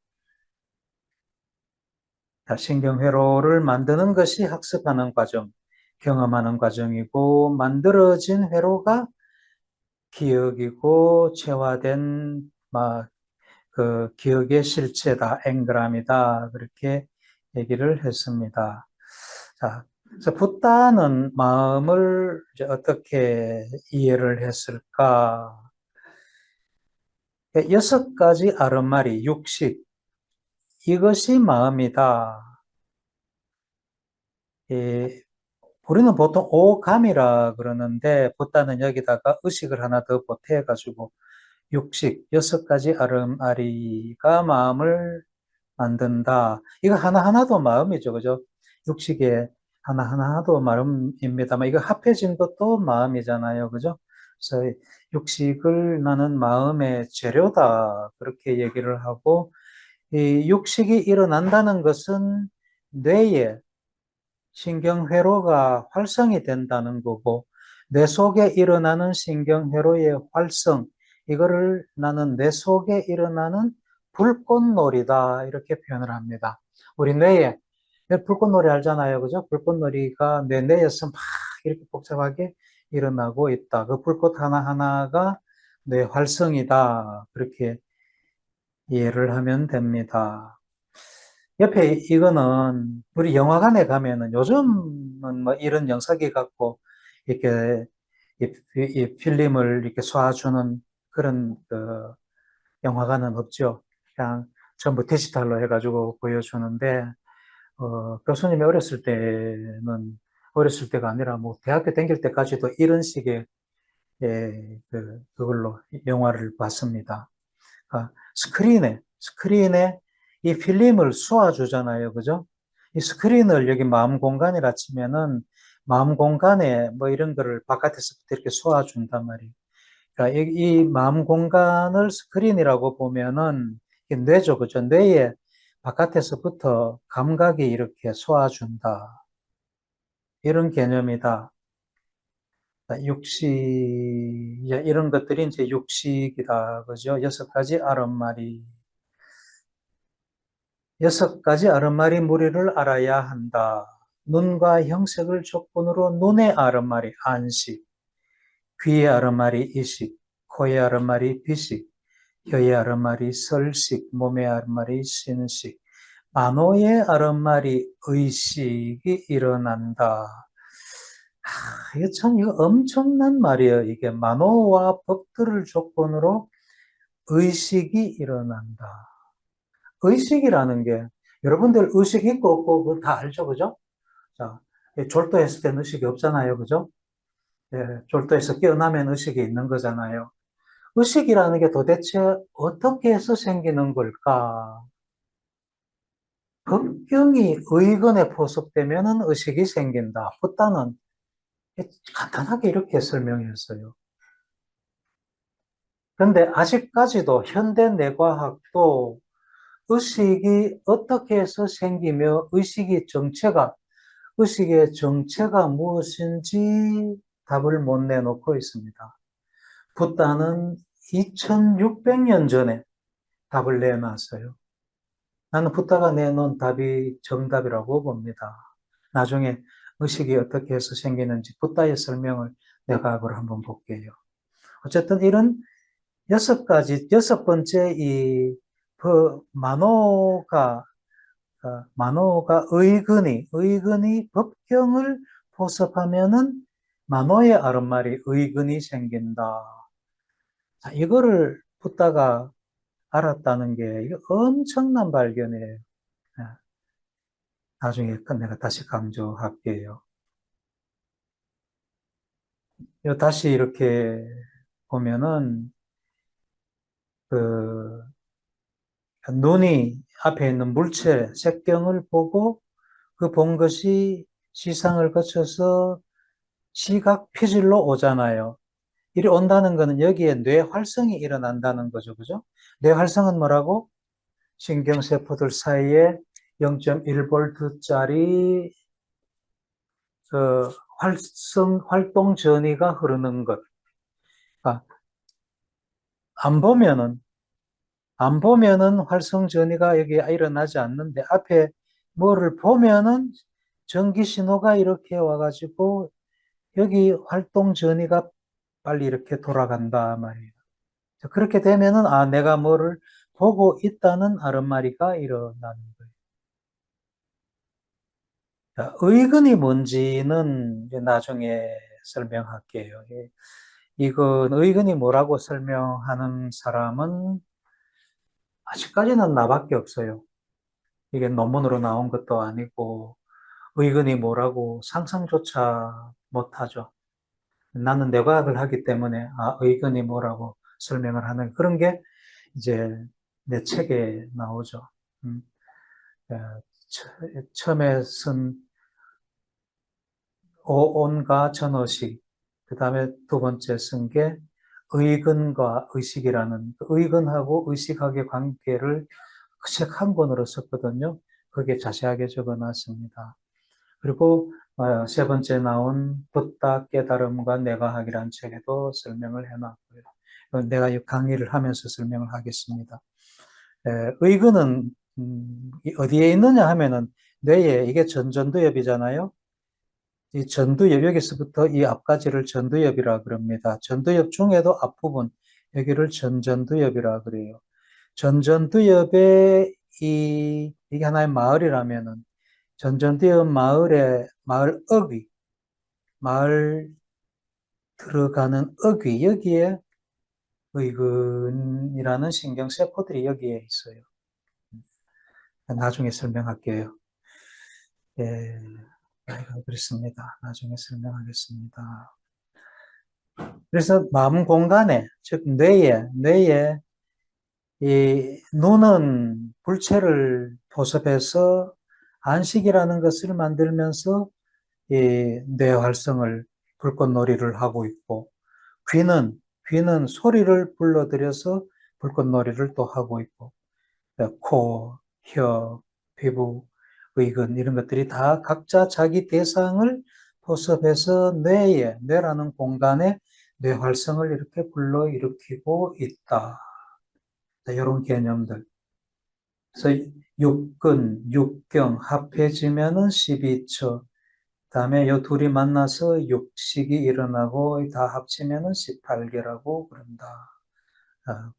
자, 신경회로를 만드는 것이 학습하는 과정, 경험하는 과정이고, 만들어진 회로가 기억이고, 체화된, 그 기억의 실체다, 앵그람이다, 그렇게 얘기를 했습니다. 자, 그래서 붓다는 마음을 이제 어떻게 이해를 했을까? 6가지 아른말이 육식, 이것이 마음이다. 예, 우리는 보통 오감이라 그러는데, 붓다는 여기다가 의식을 하나 더 보태가지고, 육식, 6가지 아른아리가 마음을 만든다. 이거 하나하나도 마음이죠. 그죠? 육식에 하나하나도 마음입니다만, 이거 합해진 것도 마음이잖아요. 그죠? 그래서 육식을 나는 마음의 재료다. 그렇게 얘기를 하고, 이 육식이 일어난다는 것은 뇌에 신경회로가 활성이 된다는 거고, 뇌 속에 일어나는 신경회로의 활성, 이거를 나는 뇌 속에 일어나는 불꽃놀이다. 이렇게 표현을 합니다. 우리 뇌에, 불꽃놀이 알잖아요. 그죠? 불꽃놀이가 내 뇌에서 막 이렇게 복잡하게 일어나고 있다. 그 불꽃 하나하나가 뇌 활성이다. 그렇게 이해를 하면 됩니다. 옆에 이거는 우리 영화관에 가면은 요즘은 뭐 이런 영상기 같고 이렇게 이 필름을 이렇게 쏴주는 그런 영화관은 없죠. 그냥 전부 디지털로 해가지고 보여주는데, 교수님이 어렸을 때가 아니라 뭐 대학교 다닐 때까지도 이런 식의 그걸로 영화를 봤습니다. 그러니까 스크린에 이 필름을 쏘아주잖아요. 그죠? 이 스크린을 여기 마음 공간이라 치면은 마음 공간에 뭐 이런 거를 바깥에서부터 이렇게 쏘아준단 말이에요. 그러니까 이 마음 공간을 스크린이라고 보면은 이게 뇌죠. 그죠? 뇌에 바깥에서부터 감각이 이렇게 쏘아준다. 이런 개념이다. 육식, 이런 것들이 이제 육식이다. 그죠? 여섯 가지 아름마리 무리를 알아야 한다. 눈과 형색을 조건으로 눈의 아름마리 안식, 귀의 아름마리 이식, 코의 아름마리 비식, 혀의 아름마리 설식, 몸의 아름마리 신식, 만호의 아름마리 의식이 일어난다. 이게 참, 이거 엄청난 말이에요. 이게 만호와 법들을 조건으로 의식이 일어난다. 의식이라는 게, 여러분들 의식 있고 없고 그거 다 알죠, 그죠? 자, 졸도했을 때는 의식이 없잖아요, 그죠? 예, 졸도해서 깨어나면 의식이 있는 거잖아요. 의식이라는 게 도대체 어떻게 해서 생기는 걸까? 법경이 의건에 포섭되면 의식이 생긴다. 부다는 간단하게 이렇게 설명했어요. 그런데 아직까지도 현대 뇌과학도 의식이 어떻게 해서 생기며 의식의 정체가 무엇인지 답을 못 내놓고 있습니다. 부다는 2600년 전에 답을 내놨어요. 나는 부다가 내놓은 답이 정답이라고 봅니다. 나중에 의식이 어떻게 해서 생기는지 부다의 설명을 내과학으로 한번 볼게요. 어쨌든 이런 여섯 번째 만호가 의근이 법경을 포섭하면은 만호의 아랫말이 의근이 생긴다. 자, 이거를 붓다가 알았다는 게 이거 엄청난 발견이에요. 예, 나중에 내가 다시 강조할게요. 다시 이렇게 보면은 그 눈이 앞에 있는 물체, 색경을 보고 그 본 것이 시상을 거쳐서 시각 피질로 오잖아요. 이리 온다는 것은 여기에 뇌 활성이 일어난다는 거죠. 그죠? 뇌 활성은 뭐라고? 신경세포들 사이에 0.1V짜리 활동 전이가 흐르는 것. 그러니까 안 보면은, 안 보면은 활성 전이가 여기 일어나지 않는데 앞에 뭐를 보면은 전기 신호가 이렇게 와가지고 여기 활동 전이가 빨리 이렇게 돌아간다 말이에요. 그렇게 되면은 내가 뭐를 보고 있다는 아른마리가 일어나는 거예요. 자, 의근이 뭔지는 이제 나중에 설명할게요. 이건 의근이 뭐라고 설명하는 사람은 아직까지는 나밖에 없어요. 이게 논문으로 나온 것도 아니고 의근이 뭐라고 상상조차 못하죠. 나는 뇌과학을 하기 때문에 의근이 뭐라고 설명을 하는 그런 게 이제 내 책에 나오죠. 음, 예, 처음에 쓴 오온과 전어식, 그 다음에 두 번째 쓴 게 의근과 의식이라는 그 의근하고 의식학의 관계를 책 한 권으로 썼거든요. 거기에 자세하게 적어놨습니다. 그리고 세 번째 나온 붓다 깨달음과 뇌과학이라는 책에도 설명을 해놨고요. 내가 이 강의를 하면서 설명을 하겠습니다. 의근은 어디에 있느냐 하면은 뇌에 이게 전두엽이잖아요. 이 전두엽 여기서부터 이 앞가지를 전두엽이라 그럽니다. 전두엽 중에도 앞부분 여기를 전전두엽이라 그래요. 전전두엽에 이게 하나의 마을이라면은 전전두엽 마을의 마을 들어가는 어귀, 여기에 의근이라는 신경세포들이 여기에 있어요. 나중에 설명할게요. 예, 그렇습니다. 나중에 설명하겠습니다. 그래서 마음 공간에, 즉 뇌에 이 눈은 불체를 포섭해서 안식이라는 것을 만들면서 이 뇌 활성을 불꽃놀이를 하고 있고, 귀는 소리를 불러들여서 불꽃놀이를 또 하고 있고, 코, 혀, 피부, 의근 이런 것들이 다 각자 자기 대상을 포섭해서 뇌라는 공간에 뇌 활성을 이렇게 불러일으키고 있다. 이런 개념들. 그래서 육근, 육경 합해지면은 12처. 다음에 요 둘이 만나서 육식이 일어나고 다 합치면은 18개라고 그런다. 아,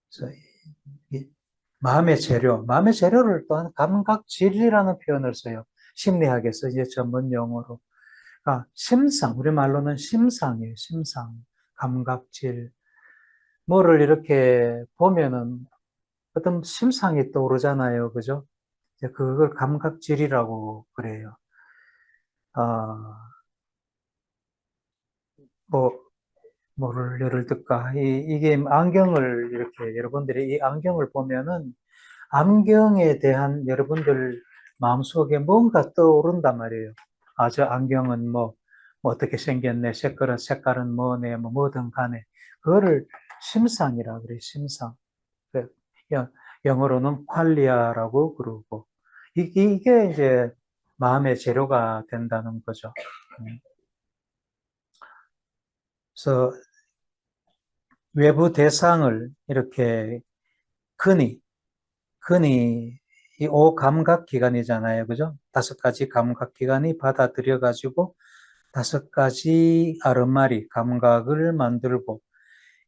그래서 마음의 재료를 또한 감각질이라는 표현을 써요. 심리학에서 이제 전문 용어로. 심상, 우리말로는 심상이에요. 심상, 감각질. 뭐를 이렇게 보면은 어떤 심상이 떠오르잖아요. 그죠? 이제 그걸 감각질이라고 그래요. 아, 뭐, 뭐를 예를 들까? 이게 안경을 이렇게 여러분들이 이 안경을 보면은 안경에 대한 여러분들 마음속에 뭔가 떠오른단 말이에요. 저 안경은 뭐 어떻게 생겼네, 색깔은 뭐네, 뭐든 간에. 그거를 심상이라 그래요, 심상. 그 영- 영어로는 퀄리아라고 그러고. 이게 이제 마음의 재료가 된다는 거죠. 음. 그래서 외부 대상을 이렇게 근히 흔히 이 오감각기관이잖아요. 그죠? 5가지 감각기관이 받아들여가지고 5가지 아르마리 감각을 만들고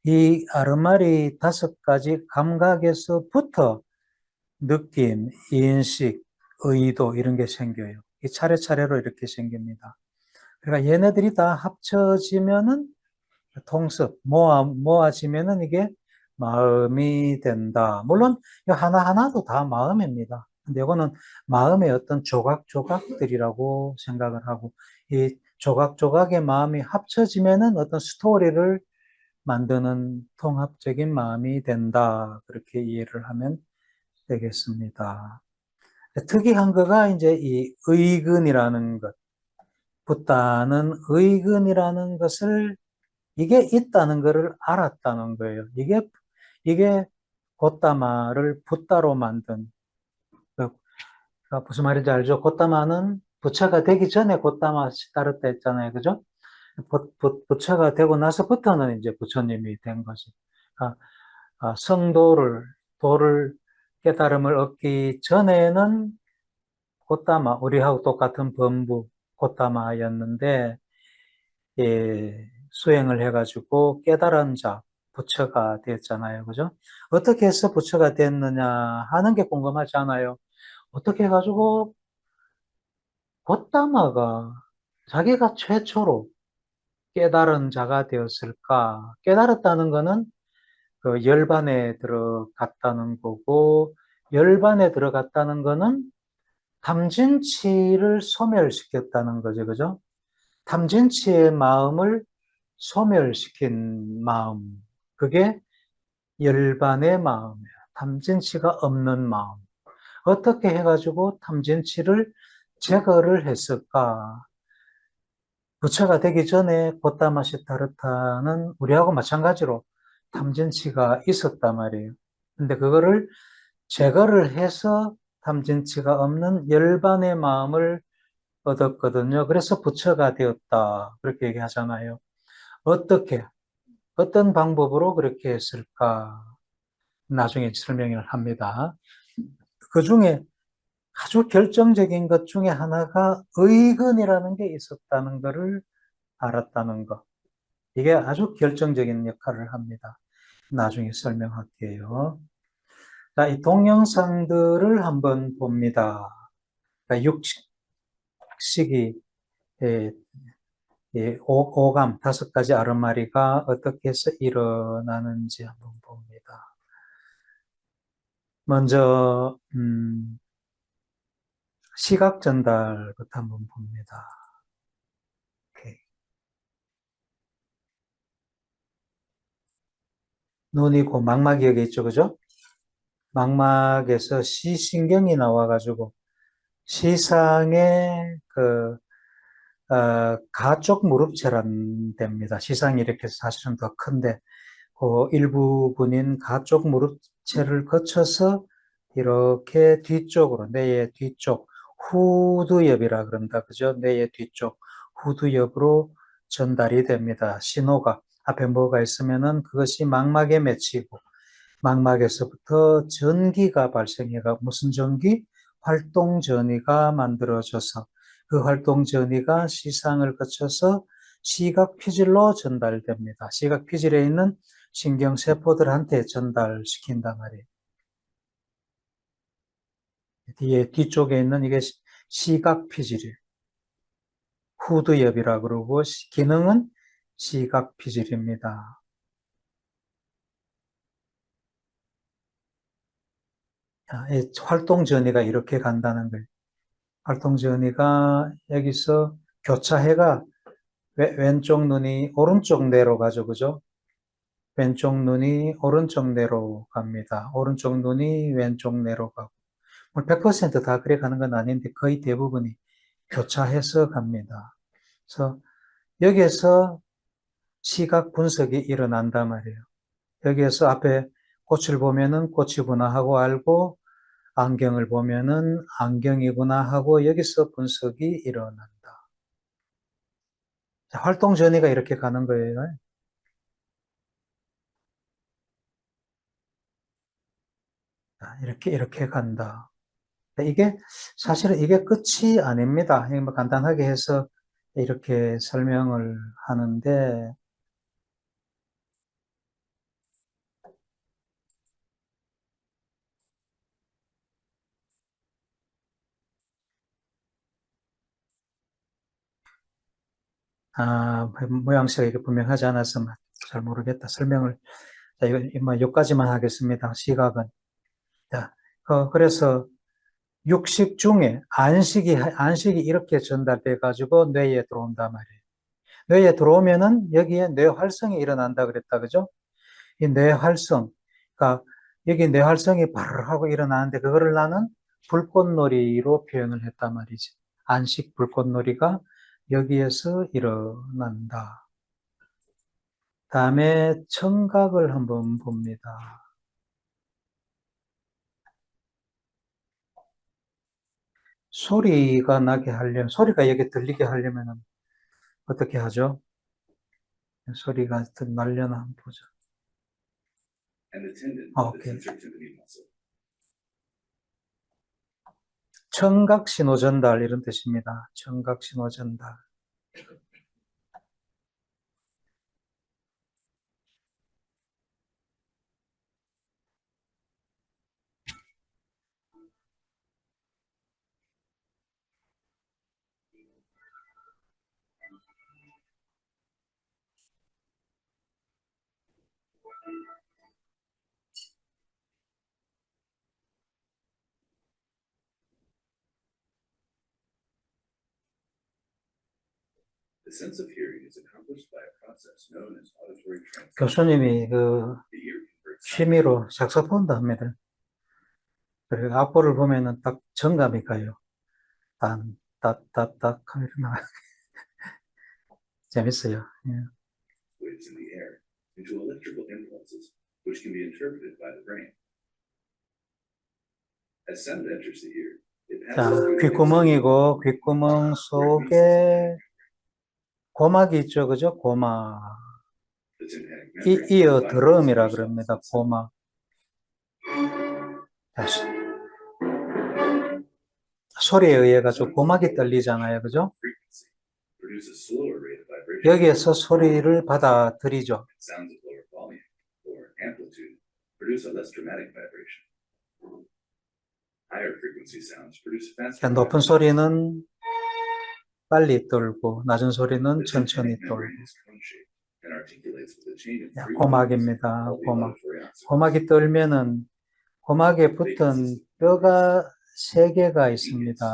이 아르마리 5가지 감각에서부터 느낌, 인식, 의도 이런 게 생겨요. 이 차례차례로 이렇게 생깁니다. 그러니까 얘네들이 다 합쳐지면은 통습, 모아지면은 이게 마음이 된다. 물론 이 하나하나도 다 마음입니다. 근데 이거는 마음의 어떤 조각조각들이라고 생각을 하고, 이 조각조각의 마음이 합쳐지면은 어떤 스토리를 만드는 통합적인 마음이 된다. 그렇게 이해를 하면 되겠습니다. 특이한 거가 이제 이 의근이라는 것, 붓다는 의근이라는 것을 이게 있다는 것을 알았다는 거예요. 이게 곶다마를 붓다로 만든, 그, 무슨 말인지 알죠? 곶다마는 부처가 되기 전에 곶다마 시다르다 했잖아요. 그죠? 부처가 되고 나서부터는 이제 부처님이 된 거지. 아, 도를, 깨달음을 얻기 전에는 곶다마, 우리하고 똑같은 범부 곶다마였는데, 예, 수행을 해가지고 깨달은 자, 부처가 되었잖아요. 그죠? 어떻게 해서 부처가 됐느냐 하는 게 궁금하지 않아요? 어떻게 해가지고 곶다마가 자기가 최초로 깨달은 자가 되었을까? 깨달았다는 거는 그 열반에 들어갔다는 거고, 열반에 들어갔다는 거는 탐진치를 소멸시켰다는 거죠. 그죠? 탐진치의 마음을 소멸시킨 마음. 그게 열반의 마음이야. 탐진치가 없는 마음. 어떻게 해가지고 탐진치를 제거를 했을까? 부처가 되기 전에 고타마 시타르타는 우리하고 마찬가지로 탐진치가 있었단 말이에요. 근데 그거를 제거를 해서 탐진치가 없는 열반의 마음을 얻었거든요. 그래서 부처가 되었다. 그렇게 얘기하잖아요. 어떻게? 어떤 방법으로 그렇게 했을까? 나중에 설명을 합니다. 그 중에 아주 결정적인 것 중에 하나가 의근이라는 게 있었다는 것을 알았다는 것. 이게 아주 결정적인 역할을 합니다. 나중에 설명할게요. 자, 이 동영상들을 한번 봅니다. 그러니까 육식이, 예, 이 오감, 5가지 아르마리가 어떻게 해서 일어나는지 한번 봅니다. 먼저, 시각 전달부터 한번 봅니다. 오케이. 눈이 고 망막이 여기 있죠, 그죠? 망막에서 시신경이 나와가지고, 시상의 가쪽 무릎체란 데입니다. 시상이 이렇게 사실은 더 큰데, 그 일부분인 가쪽 무릎체를 거쳐서 이렇게 뒤쪽으로, 뇌의 뒤쪽, 후두엽이라 그런다. 그죠? 뇌의 뒤쪽, 후두엽으로 전달이 됩니다. 신호가. 앞에 뭐가 있으면은 그것이 망막에 맺히고, 망막에서부터 전기가 발생해가 무슨 전기? 활동 전이가 만들어져서 그 활동 전이가 시상을 거쳐서 시각 피질로 전달됩니다. 시각 피질에 있는 신경 세포들한테 전달시킨단 말이에요. 뒤쪽에 있는 이게 시각 피질이에요. 후두엽이라 그러고 기능은 시각 피질입니다. 활동 전이가 이렇게 간다는 거예요. 활동 전이가 여기서 교차해가 왼쪽 눈이 오른쪽 뇌로 가죠, 그죠? 왼쪽 눈이 오른쪽 뇌로 갑니다. 오른쪽 눈이 왼쪽 뇌로 가고. 100%다 그래 가는 건 아닌데 거의 대부분이 교차해서 갑니다. 그래서 여기에서 시각 분석이 일어난단 말이에요. 여기에서 앞에 꽃을 보면은 꽃이구나 하고 알고 안경을 보면은 안경이구나 하고 여기서 분석이 일어난다. 활동 전이가 이렇게 가는 거예요. 이렇게 간다. 이게 사실은 이게 끝이 아닙니다. 뭐 간단하게 해서 이렇게 설명을 하는데 모양새가 이게 분명하지 않아서 잘 모르겠다. 설명을 자, 이거 여기까지만 하겠습니다. 시각은. 자, 그래서 육식 중에 안식이 이렇게 전달돼 가지고 뇌에 들어온단 말이에요. 뇌에 들어오면은 여기에 뇌 활성이 일어난다 그랬다, 그죠? 이 뇌활성, 그러니까 여기 뇌활성이 바르르 하고 일어나는데 그거를 나는 불꽃놀이로 표현을 했단 말이지. 안식 불꽃놀이가 여기에서 일어난다. 다음에 청각을 한번 봅니다. 소리가 나게 하려면, 소리가 여기 들리게 하려면 어떻게 하죠? 소리가 나려나 한번 보자. 오케이. 청각 신호 전달 이런 뜻입니다. 청각 신호 전달. 교수님이 그 취미로 색소폰도 합니다. 그리고 악보를 보면은 딱 정감이 가요. 딴, 따따따 하면 재밌어요. 예. 자, 귓구멍이고 귓구멍 속에 고막이 있죠, 그죠? 고막. 이어 드럼이라 그럽니다. 고막. 다시. 소리에 의해 가지고 고막이 떨리잖아요, 그죠? 여기에서 소리를 받아들이죠. 높은 소리는 빨리 떨고 낮은 소리는 천천히 떨고. 고막입니다. 고막. 고막이 떨면은 고막에 붙은 뼈가 3개가 있습니다.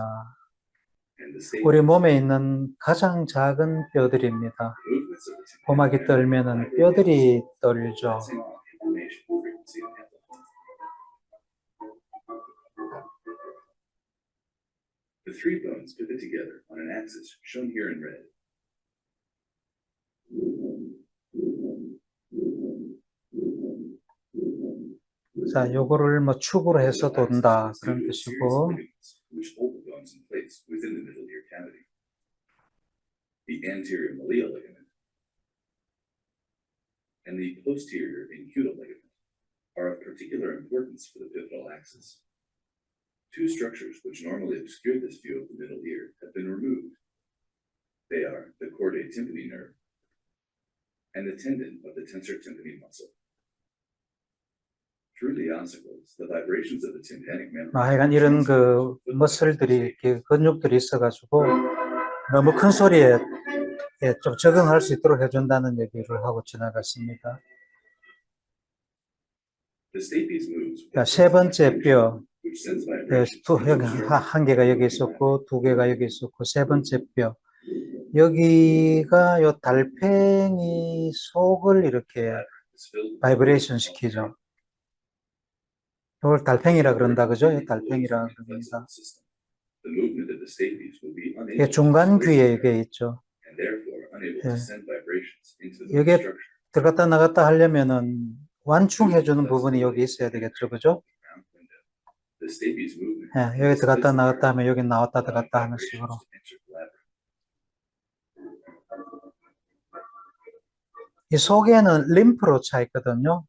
우리 몸에 있는 가장 작은 뼈들입니다. 고막이 떨면은 뼈들이 떨죠. The three bones pivot together on an axis shown here in red. 자, 요거를 뭐 축으로 해서 돈다 그런 뜻이고, Which hold the bones in place within the middle ear cavity. The anterior malleal ligament and the posterior incutal ligament are of particular importance for the pivotal axis. Two structures which normally obscure this view of the middle ear have been removed. They are the chordae tympani nerve and the tendon of the tensor tympani muscle. Through the ossicles, the vibrations of the tympanic membrane. 하여간 이런 그 머슬들이 이렇게 근육들이 있어가지고 너무 큰 소리에 좀 적응할 수 있도록 해준다는 얘기를 하고 지나갔습니다. 자, 3번째 뼈, 여기 한 개가 여기 있었고 2개가 여기 있었고 3번째 뼈, 여기가 요 달팽이 속을 이렇게 바이브레이션 시키죠. 이걸 달팽이라 그런다, 그죠? 달팽이라 그럽니다. 이게 중간 귀에 이게 있죠. 예. 여기에 들어갔다 나갔다 하려면은 완충해주는 부분이 여기 있어야 되겠죠, 그죠? 예, 여기 들어갔다 나갔다 하면 여기 나왔다 들어갔다 하는 식으로. 이 속에는 림프로 차 있거든요.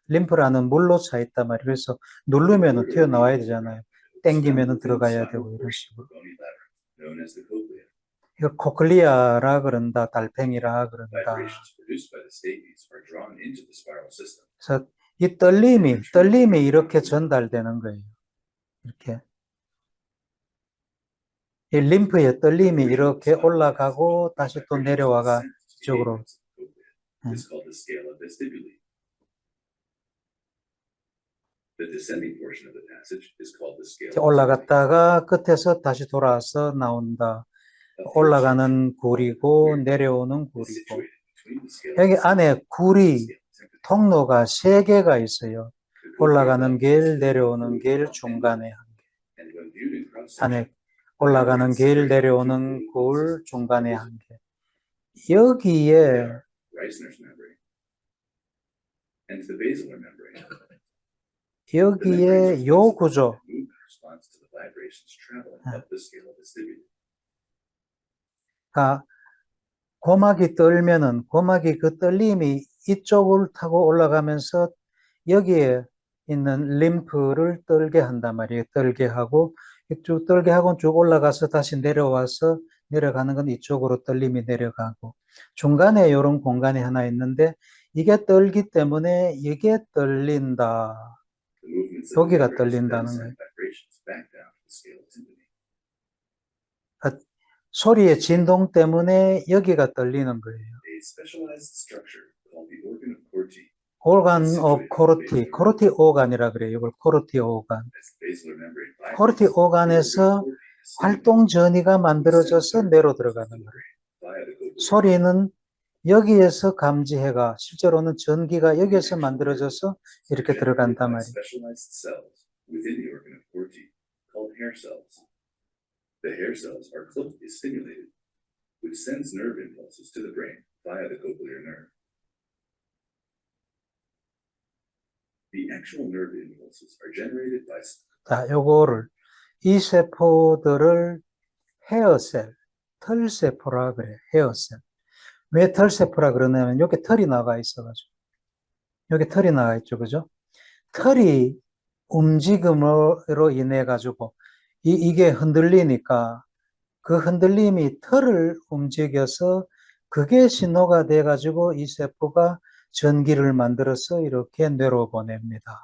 림프라는 물로 차 있단 말이에요. 그래서 누르면은 튀어나와야 되잖아요. 땡기면은 들어가야 되고 이런 식으로. 이거 코클리아라 그런다, 달팽이라 그런다. 그래서 이 떨림이 이렇게 전달되는 거예요. 이렇게. 이 림프의 떨림이 이렇게 올라가고 다시 또 내려와가 이쪽으로. 올라갔다가 끝에서 다시 돌아와서 나온다. 올라가는 굴이고 내려오는 굴이고. 여기 안에 굴이 통로가 3개가 있어요. 올라가는 길, 내려오는 길, 중간에 한 개. 안에 올라가는 길, 내려오는 굴, 중간에 한 개. 여기에 요 구조. 고막이 떨면은 고막이 그 떨림이 이쪽을 타고 올라가면서 여기에 있는 림프를 떨게 한단 말이에요. 떨게 하고 쭉 떨게 하고 쭉 올라가서 다시 내려와서 내려가는 건 이쪽으로 떨림이 내려가고 중간에 이런 공간이 하나 있는데 이게 떨기 때문에 이게 떨린다. 여기가 떨린다는 거예요. 소리의 진동 때문에 여기가 떨리는 거예요. organ of Corti, Corti organ이라 그래요. 이걸 Corti organ. Corti organ에서 활동 전이가 만들어져서 뇌로 들어가는 거예요. 소리는 여기에서 감지해가 실제로는 전기가 여기에서 만들어져서 이렇게 들어간단 말이에요. The hair cells are closely stimulated, which sends nerve impulses to the brain via the cochlear nerve. The actual nerve impulses are generated by. 자, 요거를 이 세포들을 헤어셀, 털세포라 그래요. 헤어셀. 왜 털세포라 그러냐면 여기 털이 나가 있어가지고. 여기 털이 나가 있죠, 그죠? 털이 움직임으로 인해 가지고 이게 흔들리니까 그 흔들림이 털을 움직여서 그게 신호가 돼 가지고 이 세포가 전기를 만들어서 이렇게 뇌로 보냅니다.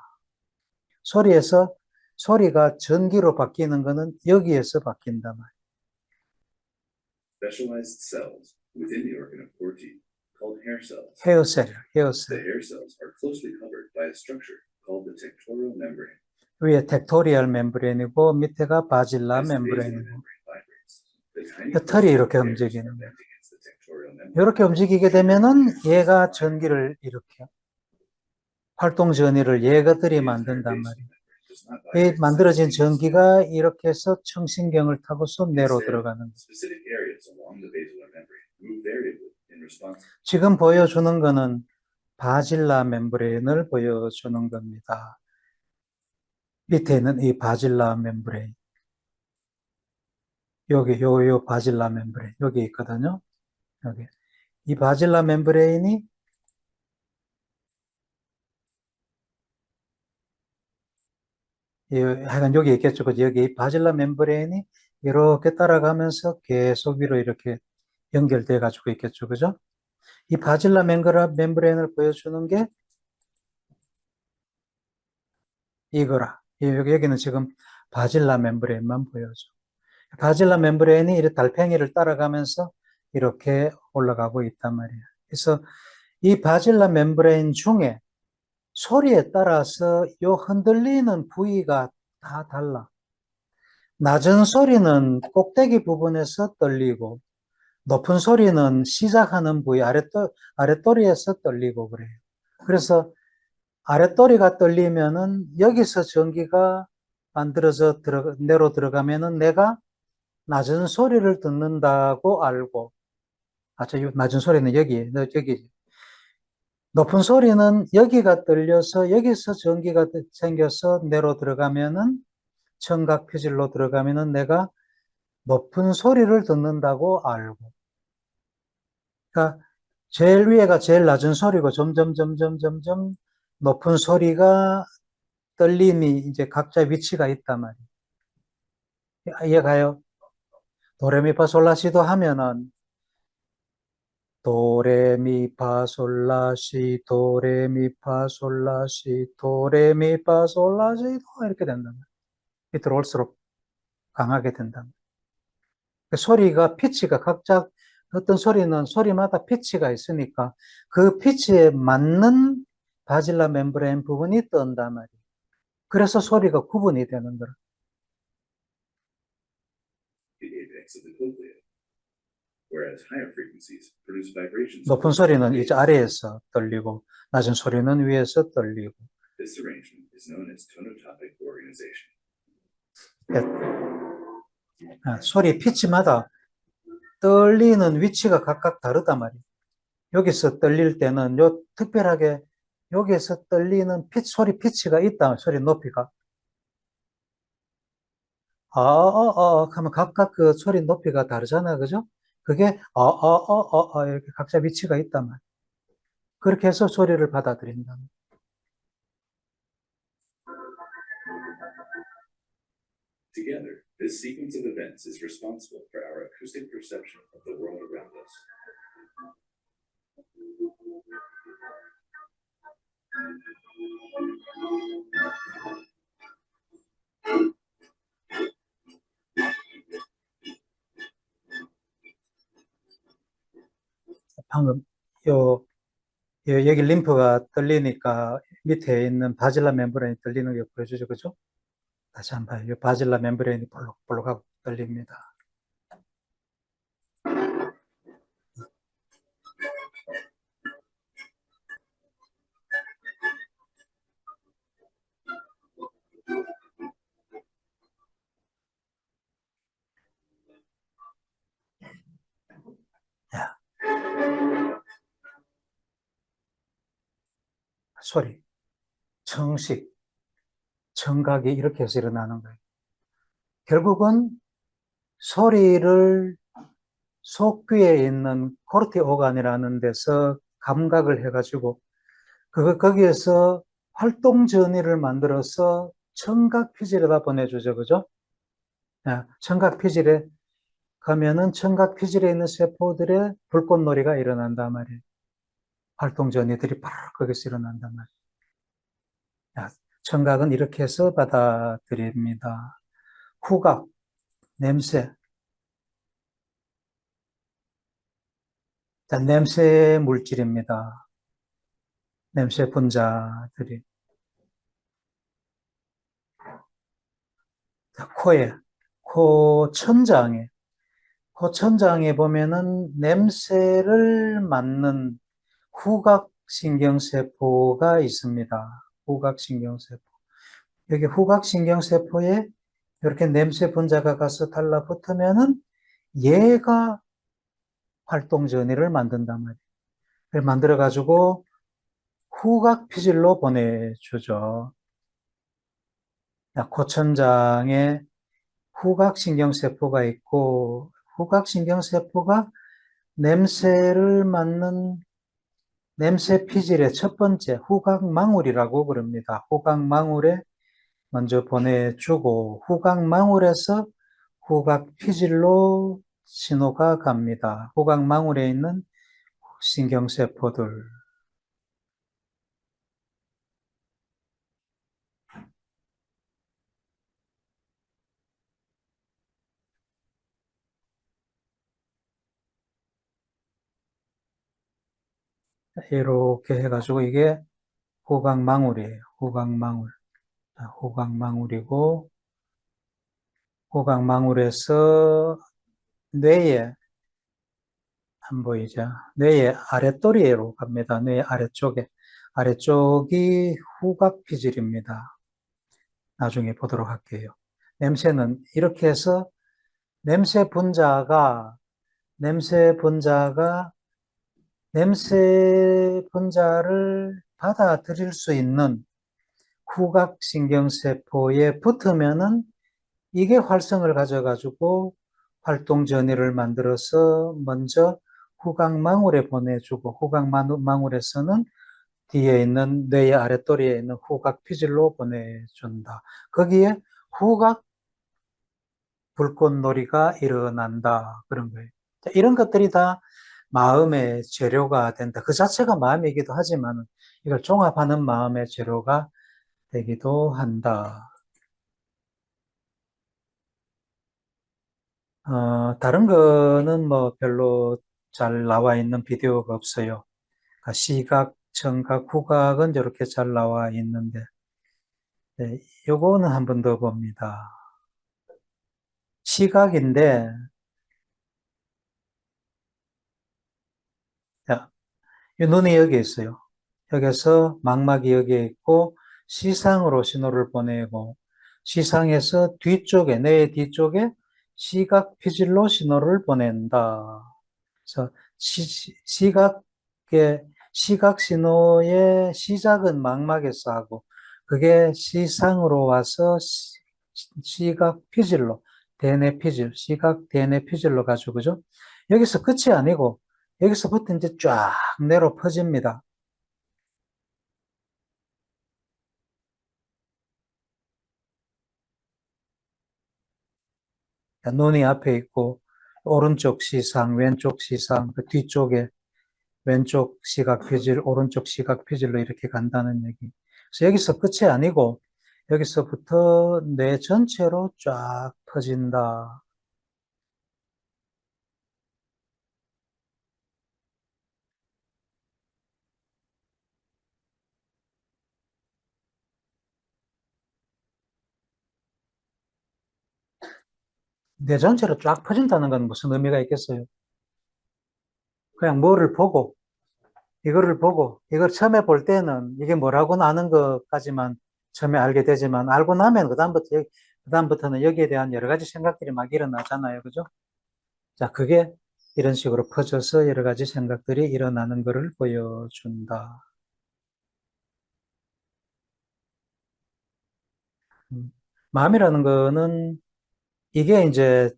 소리가 전기로 바뀌는 거는 여기에서 바뀐단 말이에요. specialized cells within the organ of Corti called hair cells. 헤어셀, The 헤어셀. hair cells are closely covered by a structure called the tectorial membrane. 위에 텍토리얼 멤브레인이고 밑에가 바질라 As the basal 멤브레인이고 membrane vibrates, the tiny 그 털이 이렇게 hairs are 움직이는 bent 거예요. against the tectorial membrane. 이렇게 움직이게 되면은 얘가 전기를 일으켜. 활동 전위를 얘가들이 만든단 말이에요. 이 만들어진 전기가 이렇게 해서 청신경을 타고서 뇌로 들어가는 거예요. Specific areas along the basilar membrane move variably in response. 지금 보여주는 거는 바질라 멤브레인을 보여주는 겁니다. 밑에 있는 이 바질라 멤브레인. 여기, 요 바질라 멤브레인. 여기 있거든요. 여기. 이 바질라 멤브레인이 하여간 여기 있겠죠. 그죠? 여기 이 바질라 멤브레인이 이렇게 따라가면서 계속 위로 이렇게 연결돼 가지고 있겠죠. 그죠? 이 바질라 멤브레인을 보여주는 게 이거라. 여기는 지금 바질라 멤브레인만 보여줘. 바질라 멤브레인이 이렇게 달팽이를 따라가면서 이렇게 올라가고 있단 말이에요. 그래서 이 바질라 멤브레인 중에 소리에 따라서 요 흔들리는 부위가 다 달라. 낮은 소리는 꼭대기 부분에서 떨리고 높은 소리는 시작하는 부위 아랫도리에서 떨리고 그래요. 그래서 아랫도리가 떨리면은 여기서 전기가 만들어져 내로 들어가면은 내가 낮은 소리를 듣는다고 알고, 낮은 소리는 여기. 높은 소리는 여기가 떨려서 여기서 전기가 생겨서 내로 들어가면은 청각 피질로 들어가면은 내가 높은 소리를 듣는다고 알고. 그러니까 제일 위에가 제일 낮은 소리고 점점 높은 소리가 떨림이 이제 각자 위치가 있단 말이에요. 이해가요? 도레미파솔라시도 하면은 도레미파솔라시 도레미파솔라시 도레미파솔라시도 이렇게 된단 말이에요. 밑으로 올수록 강하게 된단 말이에요. 소리가 피치가 각자 어떤 소리는 소리마다 피치가 있으니까 그 피치에 맞는 바질라 멤브레인 부분이 뜬단 말이에요. 그래서 소리가 구분이 되는 거라. The apex of the cochlea, whereas higher frequencies produce vibrations. 높은 소리는 이제 아래에서 떨리고 낮은 소리는 위에서 떨리고. This arrangement is known as tonotopic organization. 소리 피치마다 떨리는 위치가 각각 다르단 말이에요. 여기서 떨릴 때는 특별하게 여기에서 떨리는 소리 피치가 있다. 소리 높이가. 하면 각각 그 소리 높이가 다르잖아요. 그죠? 그게 이렇게 각자 위치가 있단 말이에요. 그렇게 해서 소리를 받아들인다. Together, this sequence of events is responsible for our acoustic perception of the world around us. 방금 여기 림프가 떨리니까 밑에 있는 바질라 멤브레인이 떨리는 게 보여주죠. 그죠? 다시 한번 봐요. 바질라 멤브레인이 볼록하고 떨립니다. 소리, 청식, 청각이 이렇게 해서 일어나는 거예요. 결국은 소리를 속귀에 있는 코르티 오간이라는 데서 감각을 해가지고 거기에서 활동 전이를 만들어서 청각 피질에다 보내주죠. 그죠? 청각 피질에 가면은 청각 피질에 있는 세포들의 불꽃놀이가 일어난단 말이에요. 활동 전이들이 바로 거기서 일어난단 말이에요. 청각은 이렇게 해서 받아들입니다. 후각, 냄새. 자, 냄새 물질입니다. 냄새 분자들이. 자, 코 천장에, 코 천장에 보면은 냄새를 맡는 후각신경세포가 있습니다. 후각신경세포. 여기 후각신경세포에 이렇게 냄새 분자가 가서 달라붙으면은 얘가 활동 전이를 만든단 말이에요. 그걸 만들어가지고 후각 피질로 보내주죠. 코천장에 후각신경세포가 있고, 후각신경세포가 냄새를 맡는 냄새 피질의 첫 번째 후각망울이라고 그럽니다. 후각망울에 먼저 보내주고, 후각망울에서 후각피질로 신호가 갑니다. 후각망울에 있는 신경세포들. 이렇게 해가지고 이게 후각망울이에요. 후각망울. 후각망울이고, 후각망울에서 뇌에, 안 보이죠? 뇌의 아랫도리로 갑니다. 뇌 아래쪽에. 아래쪽이 후각피질입니다. 나중에 보도록 할게요. 냄새는 이렇게 해서 냄새 분자가, 냄새 분자가, 냄새 분자를 받아들일 수 있는 후각신경세포에 붙으면은 이게 활성을 가져가지고 활동 전이를 만들어서 먼저 후각망울에 보내주고 후각망울에서는 뒤에 있는 뇌의 아랫도리에 있는 후각피질로 보내준다. 거기에 후각 불꽃놀이가 일어난다. 그런 거예요. 이런 것들이 다 마음의 재료가 된다. 그 자체가 마음이기도 하지만 이걸 종합하는 마음의 재료가 되기도 한다. 다른 거는 뭐 별로 잘 나와 있는 비디오가 없어요. 그러니까 시각, 청각, 후각은 이렇게 잘 나와 있는데, 네, 요거는 한 번 더 봅니다. 시각인데, 자, 이 눈이 여기 있어요. 여기서 망막이 여기에 있고, 시상으로 신호를 보내고, 시상에서 뒤쪽에, 뇌의 뒤쪽에 시각 피질로 신호를 보낸다. 그래서 시각의 시각 신호의 시작은 망막에서 하고 그게 시상으로 와서 시각 피질로 대뇌 피질, 시각 대뇌 피질로 가지고 그죠? 여기서 끝이 아니고 여기서부터 이제 쫙 내로 퍼집니다. 눈이 앞에 있고 오른쪽 시상, 왼쪽 시상, 그 뒤쪽에 왼쪽 시각 피질, 오른쪽 시각 피질로 이렇게 간다는 얘기. 그래서 여기서 끝이 아니고 여기서부터 뇌 전체로 쫙 퍼진다. 뇌 전체로 쫙 퍼진다는 건 무슨 의미가 있겠어요? 그냥 뭐를 보고, 이거를 보고, 이걸 처음에 볼 때는 이게 뭐라고 아는 것까지만 처음에 알게 되지만, 알고 나면 그다음부터는 여기에 대한 여러 가지 생각들이 막 일어나잖아요. 그죠? 자, 그게 이런 식으로 퍼져서 여러 가지 생각들이 일어나는 것을 보여준다. 마음이라는 거는 이게 이제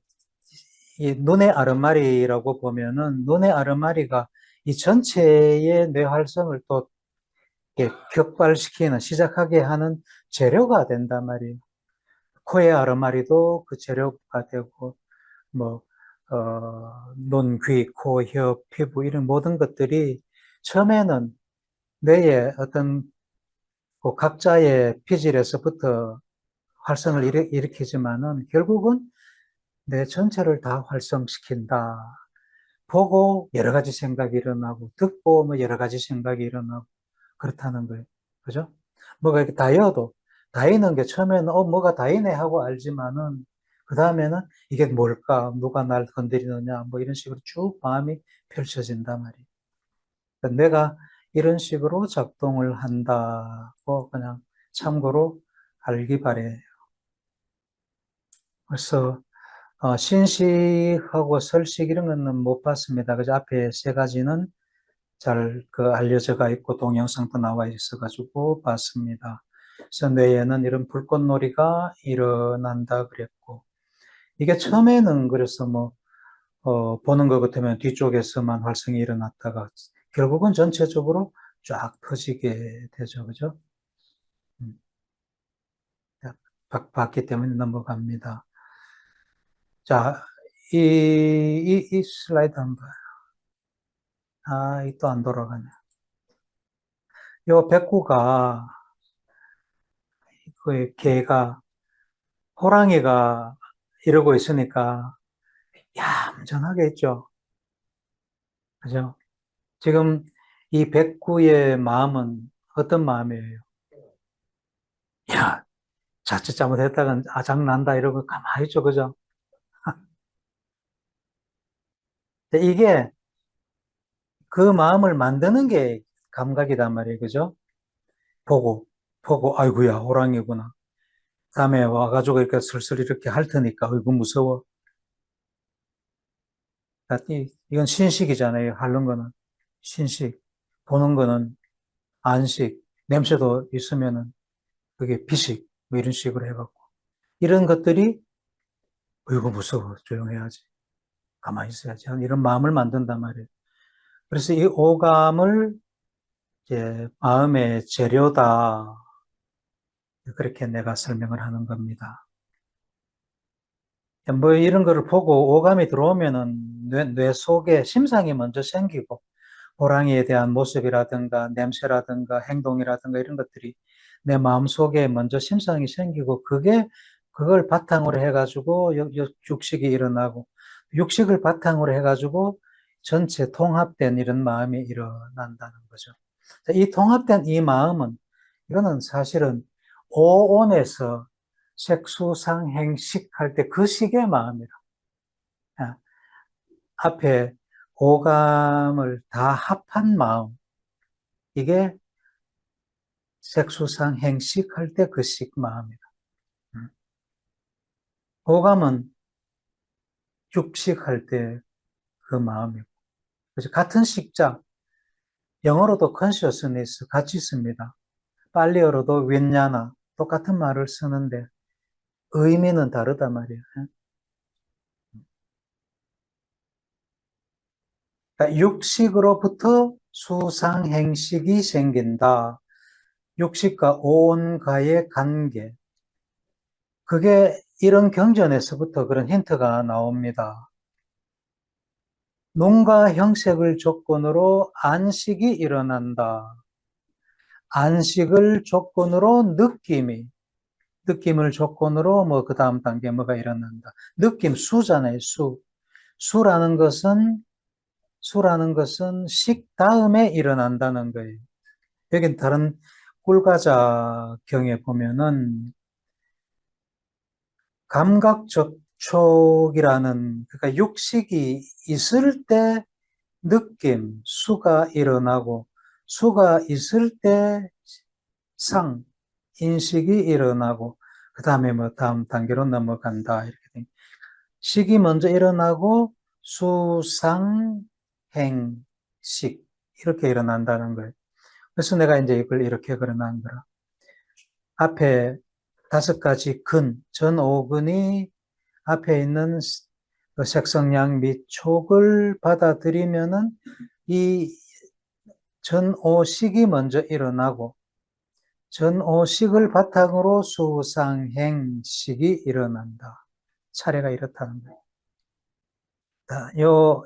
이 눈의 아르마리라고 보면은 눈의 아르마리가 이 전체의 뇌 활성을 또 이렇게 격발시키는 시작하게 하는 재료가 된단 말이에요. 코의 아르마리도 그 재료가 되고 뭐 눈, 귀, 코, 혀, 피부 이런 모든 것들이 처음에는 뇌의 어떤 그 각자의 피질에서부터 활성을 일으키지만은 결국은 뇌 전체를 다 활성시킨다. 보고 여러 가지 생각이 일어나고, 듣고 뭐 여러 가지 생각이 일어나고, 그렇다는 거예요. 그죠? 뭐가 이렇게 다이는 게 처음에는, 뭐가 다이네 하고 알지만은, 그 다음에는 이게 뭘까? 누가 날 건드리느냐? 뭐 이런 식으로 쭉 마음이 펼쳐진단 말이에요. 그러니까 내가 이런 식으로 작동을 한다고 그냥 참고로 알기 바래요. 그래서 신식하고 설식 이런 거는 못 봤습니다. 그저 앞에 세 가지는 잘 알려져가 있고 동영상도 나와 있어가지고 봤습니다. 그래서 뇌에는 이런 불꽃놀이가 일어난다 그랬고 이게 처음에는 그래서 뭐 보는 것 같으면 뒤쪽에서만 활성이 일어났다가 결국은 전체적으로 쫙 퍼지게 되죠, 그죠? 음, 봤기 때문에 넘어갑니다. 자, 이 슬라이드 한번 봐요. 이 또 안 돌아가네. 요 백구가, 그 개가, 호랑이가 이러고 있으니까 얌전하게 있죠. 그죠? 지금 이 백구의 마음은 어떤 마음이에요? 야, 자칫 잘못했다간 아장난다 이러고 가만히 있죠. 그죠? 근데 이게 그 마음을 만드는 게 감각이단 말이에요. 그죠? 보고, 아이고야, 호랑이구나. 다음에 와가지고 이렇게 슬슬 이렇게 핥으니까, 어이구, 무서워. 이건 신식이잖아요. 핥는 거는. 신식. 보는 거는 안식. 냄새도 있으면은 그게 비식. 뭐 이런 식으로 해갖고. 이런 것들이, 어이구, 무서워. 조용해야지. 가만히 있어야지. 이런 마음을 만든단 말이에요. 그래서 이 오감을 이제 마음의 재료다. 그렇게 내가 설명을 하는 겁니다. 뭐 이런 거를 보고 오감이 들어오면은 뇌 속에 심상이 먼저 생기고 호랑이에 대한 모습이라든가 냄새라든가 행동이라든가 이런 것들이 내 마음 속에 먼저 심상이 생기고 그걸 바탕으로 해가지고 육식이 일어나고 육식을 바탕으로 해가지고 전체 통합된 이런 마음이 일어난다는 거죠. 이 통합된 이 마음은 이거는 사실은 오온에서 색수상행식 할 때 그 식의 마음이라. 아, 앞에 오감을 다 합한 마음. 이게 색수상행식 할 때 그 식 마음이다. 오감은 육식할 때 그 마음이고. 그래서 같은 식자, 영어로도 consciousness 같이 씁니다. 빨리어로도 윈냐나 똑같은 말을 쓰는데 의미는 다르단 말이에요. 그러니까 육식으로부터 수상행식이 생긴다. 육식과 오온과의 관계. 그게 이런 경전에서부터 그런 힌트가 나옵니다. 눈과 형색을 조건으로 안식이 일어난다. 안식을 조건으로 느낌을 조건으로 뭐 그 다음 단계 뭐가 일어난다. 느낌, 수잖아요, 수. 수라는 것은, 수라는 것은 식 다음에 일어난다는 거예요. 여긴 다른 꿀과자 경에 보면은 감각 접촉이라는, 그러니까 육식이 있을 때 느낌, 수가 일어나고, 수가 있을 때 인식이 일어나고, 그 다음에 뭐 다음 단계로 넘어간다. 이렇게 된. 식이 먼저 일어나고, 수상, 행, 식. 이렇게 일어난다는 거예요. 그래서 내가 이제 이걸 이렇게 그려놓은 거라. 앞에 다섯 가지 전오근이 앞에 있는 그 색성량 및 촉을 받아들이면은 이 전오식이 먼저 일어나고 전오식을 바탕으로 수상행식이 일어난다. 차례가 이렇다는 거예요. 요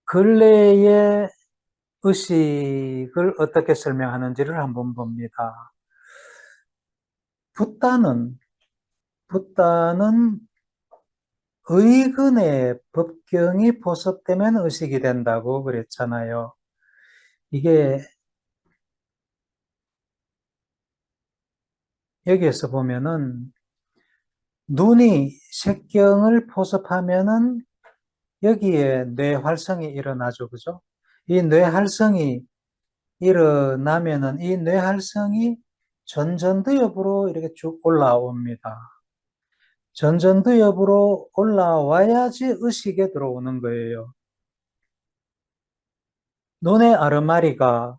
근래의 의식을 어떻게 설명하는지를 한번 봅니다. 붓다는 의근의 법경이 포섭되면 의식이 된다고 그랬잖아요. 이게 여기에서 보면은 눈이 색경을 포섭하면은 여기에 뇌 활성이 일어나죠. 그죠? 이 뇌 활성이 일어나면은 이 뇌 활성이 전전두엽으로 이렇게 쭉 올라옵니다. 전전두엽으로 올라와야지 의식에 들어오는 거예요. 눈의 아르마리가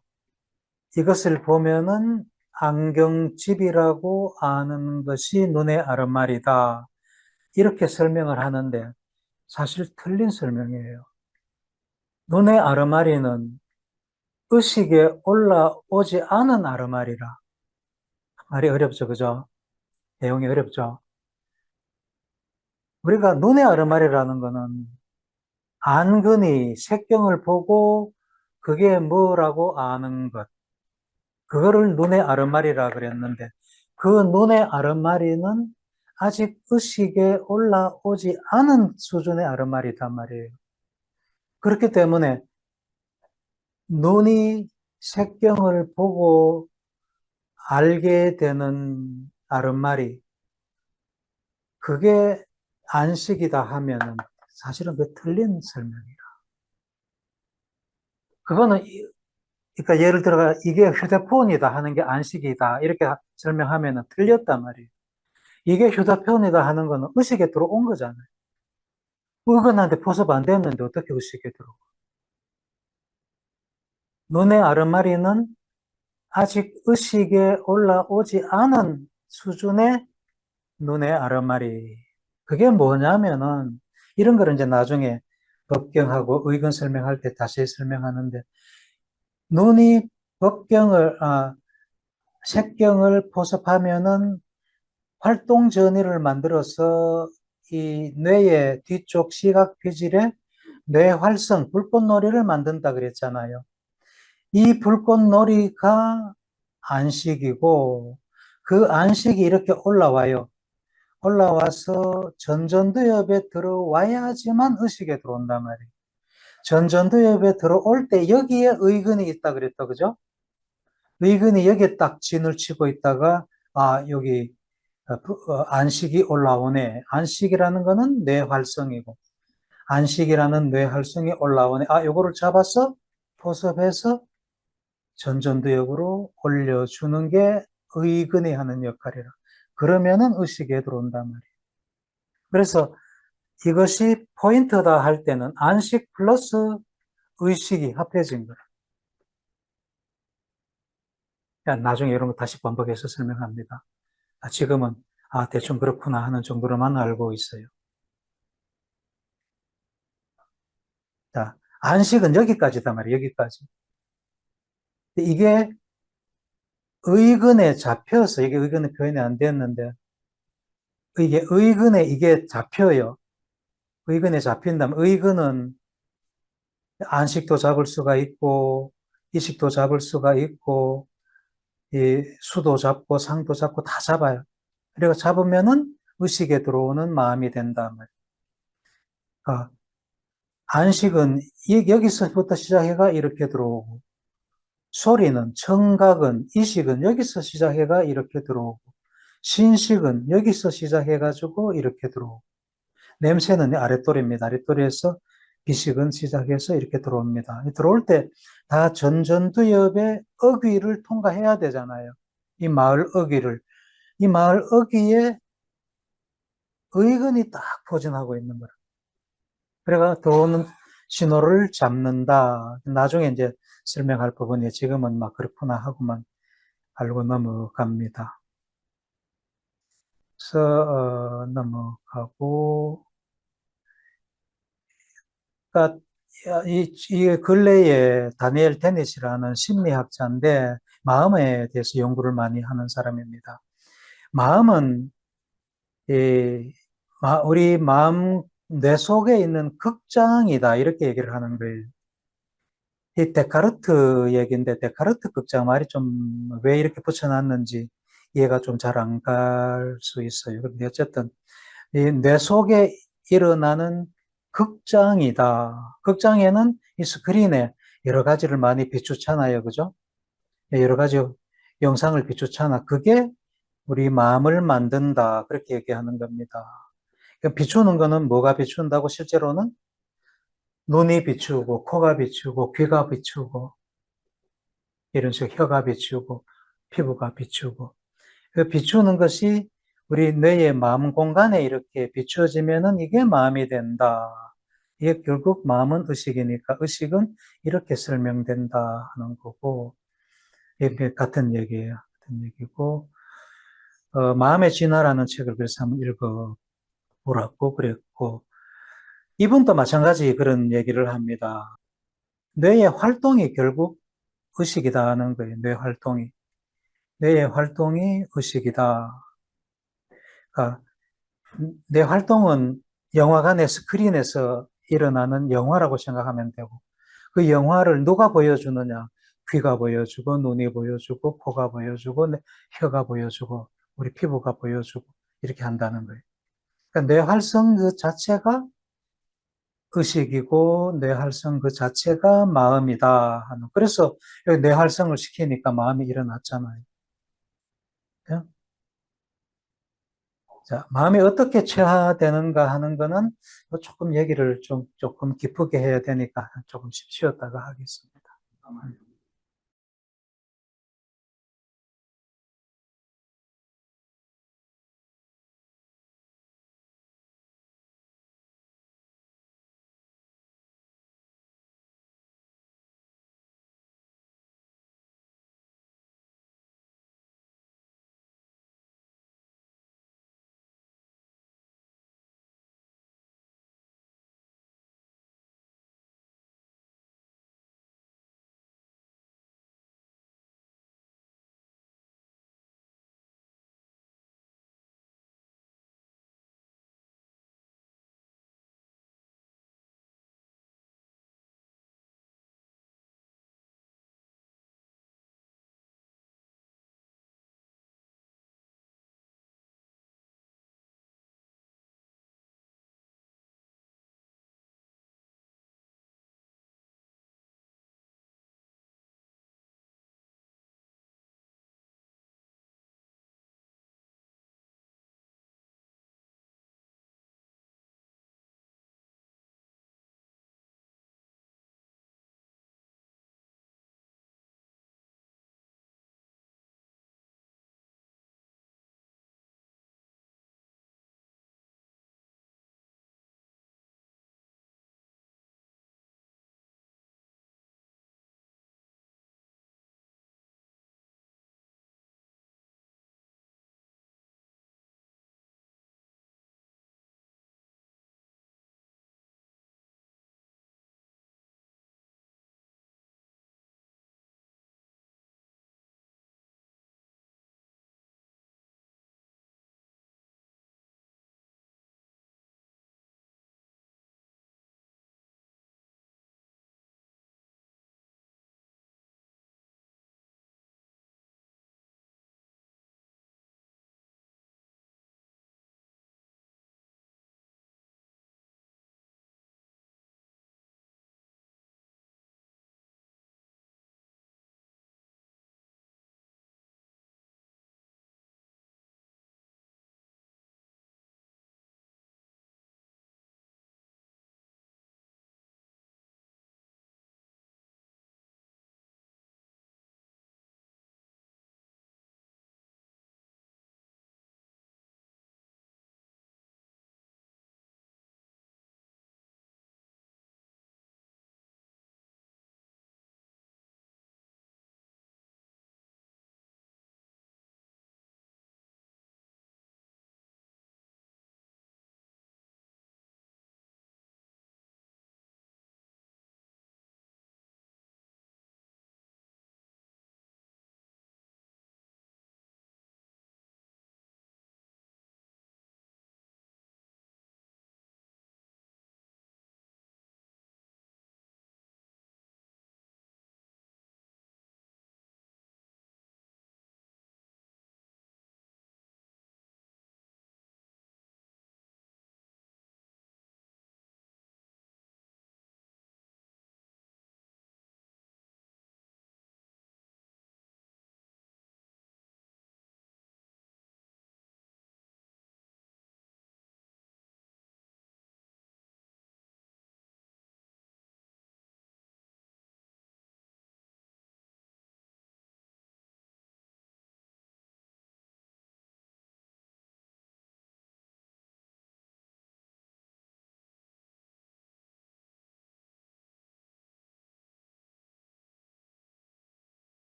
이것을 보면은 안경집이라고 아는 것이 눈의 아르마리다. 이렇게 설명을 하는데 사실 틀린 설명이에요. 눈의 아르마리는 의식에 올라오지 않은 아르마리라. 말이 어렵죠, 그죠? 내용이 어렵죠. 우리가 눈의 아르마리라는 거는 안근이 색경을 보고 그게 뭐라고 아는 것. 그거를 눈의 아르마리라 그랬는데 그 눈의 아르마리는 아직 의식에 올라오지 않은 수준의 아르마리단 말이에요. 그렇기 때문에 눈이 색경을 보고 알게 되는 아르마리, 그게 안식이다 하면은 사실은 그 틀린 설명이에요. 그거는 그러니까 예를 들어 이게 휴대폰이다 하는 게 안식이다 이렇게 설명하면은 틀렸단 말이에요. 이게 휴대폰이다 하는 거는 의식에 들어온 거잖아요. 의건한테 포섭 안 됐는데 어떻게 의식에 들어오? 눈의 아르마리는 아직 의식에 올라오지 않은 수준의 눈의 아르마리. 그게 뭐냐면은 이런 거를 이제 나중에 법경하고 의건 설명할 때 다시 설명하는데 눈이 색경을 포섭하면은 활동 전이를 만들어서 이 뇌의 뒤쪽 시각 피질에 뇌 활성, 불꽃놀이를 만든다 그랬잖아요. 이 불꽃놀이가 안식이고 그 안식이 이렇게 올라와요. 올라와서 전전두엽에 들어와야지만 의식에 들어온단 말이에요. 전전두엽에 들어올 때 여기에 의근이 있다 그랬다, 그죠? 의근이 여기에 딱 진을 치고 있다가 여기 안식이 올라오네. 안식이라는 거는 뇌 활성이고 안식이라는 뇌 활성이 올라오네. 요거를 잡아서 포섭해서 전전두엽으로 올려주는 게 의근이 하는 역할이라. 그러면은 의식에 들어온단 말이에요. 그래서 이것이 포인트다 할 때는 안식 플러스 의식이 합해진 거예요. 나중에 이런 거 다시 반복해서 설명합니다. 지금은 대충 그렇구나 하는 정도로만 알고 있어요. 자, 안식은 여기까지단 말이에요. 여기까지. 이게 의근에 잡혀서 이게 의근의 표현이 안 됐는데 이게 의근에 이게 잡혀요. 의근에 잡힌다면 의근은 안식도 잡을 수가 있고 이식도 잡을 수가 있고 이 수도 잡고 상도 잡고 다 잡아요. 그리고 잡으면은 의식에 들어오는 마음이 된다 말이에요. 그러니까 안식은 여기서부터 시작해가 이렇게 들어오고 소리는 청각은 이식은 여기서 시작해가 이렇게 들어오고 신식은 여기서 시작해가지고 이렇게 들어오고 냄새는 아랫도리입니다. 아랫도리에서 비식은 시작해서 이렇게 들어옵니다. 들어올 때 다 전전두엽의 어귀를 통과해야 되잖아요. 이 마을 어귀를. 이 마을 어귀에 의근이 딱 포진하고 있는 거라. 그래가 들어오는 신호를 잡는다. 나중에 이제 설명할 부분이 지금은 막 그렇구나 하고만 알고 넘어갑니다. 그래서 넘어가고 그러니까 이 근래에 다니엘 데니시라는 심리학자인데 마음에 대해서 연구를 많이 하는 사람입니다. 마음은 우리 마음 뇌 속에 있는 극장이다 이렇게 얘기를 하는 거예요. 이 데카르트 얘기인데 데카르트 극장 말이 좀 왜 이렇게 붙여놨는지 이해가 좀 잘 안 갈 수 있어요. 근데 어쨌든 이 뇌 속에 일어나는 극장이다. 극장에는 이 스크린에 여러 가지를 많이 비추잖아요. 그죠? 여러 가지 영상을 비추잖아. 그게 우리 마음을 만든다. 그렇게 얘기하는 겁니다. 그러니까 비추는 거는 뭐가 비춘다고 실제로는 눈이 비추고, 코가 비추고, 귀가 비추고, 이런 식으로 혀가 비추고, 피부가 비추고. 그 비추는 것이 우리 뇌의 마음 공간에 이렇게 비추어지면은 이게 마음이 된다. 이게 결국 마음은 의식이니까 의식은 이렇게 설명된다 하는 거고, 이게 같은 얘기예요. 같은 얘기고, 마음의 진화라는 책을 그래서 한번 읽어보라고 그랬고, 이분도 마찬가지 그런 얘기를 합니다. 뇌의 활동이 결국 의식이다 하는 거예요. 뇌 활동이. 뇌의 활동이 의식이다. 그러니까 뇌 활동은 영화관의 스크린에서 일어나는 영화라고 생각하면 되고, 그 영화를 누가 보여주느냐? 귀가 보여주고, 눈이 보여주고, 코가 보여주고, 혀가 보여주고, 우리 피부가 보여주고, 이렇게 한다는 거예요. 그러니까 뇌 활성 그 자체가 의식이고, 뇌 활성 그 자체가 마음이다 하는. 그래서 여기 뇌 활성을 시키니까 마음이 일어났잖아요. 예? 자, 마음이 어떻게 체화되는가 하는 거는 조금 얘기를 조금 깊게 해야 되니까 조금 쉬었다가 하겠습니다.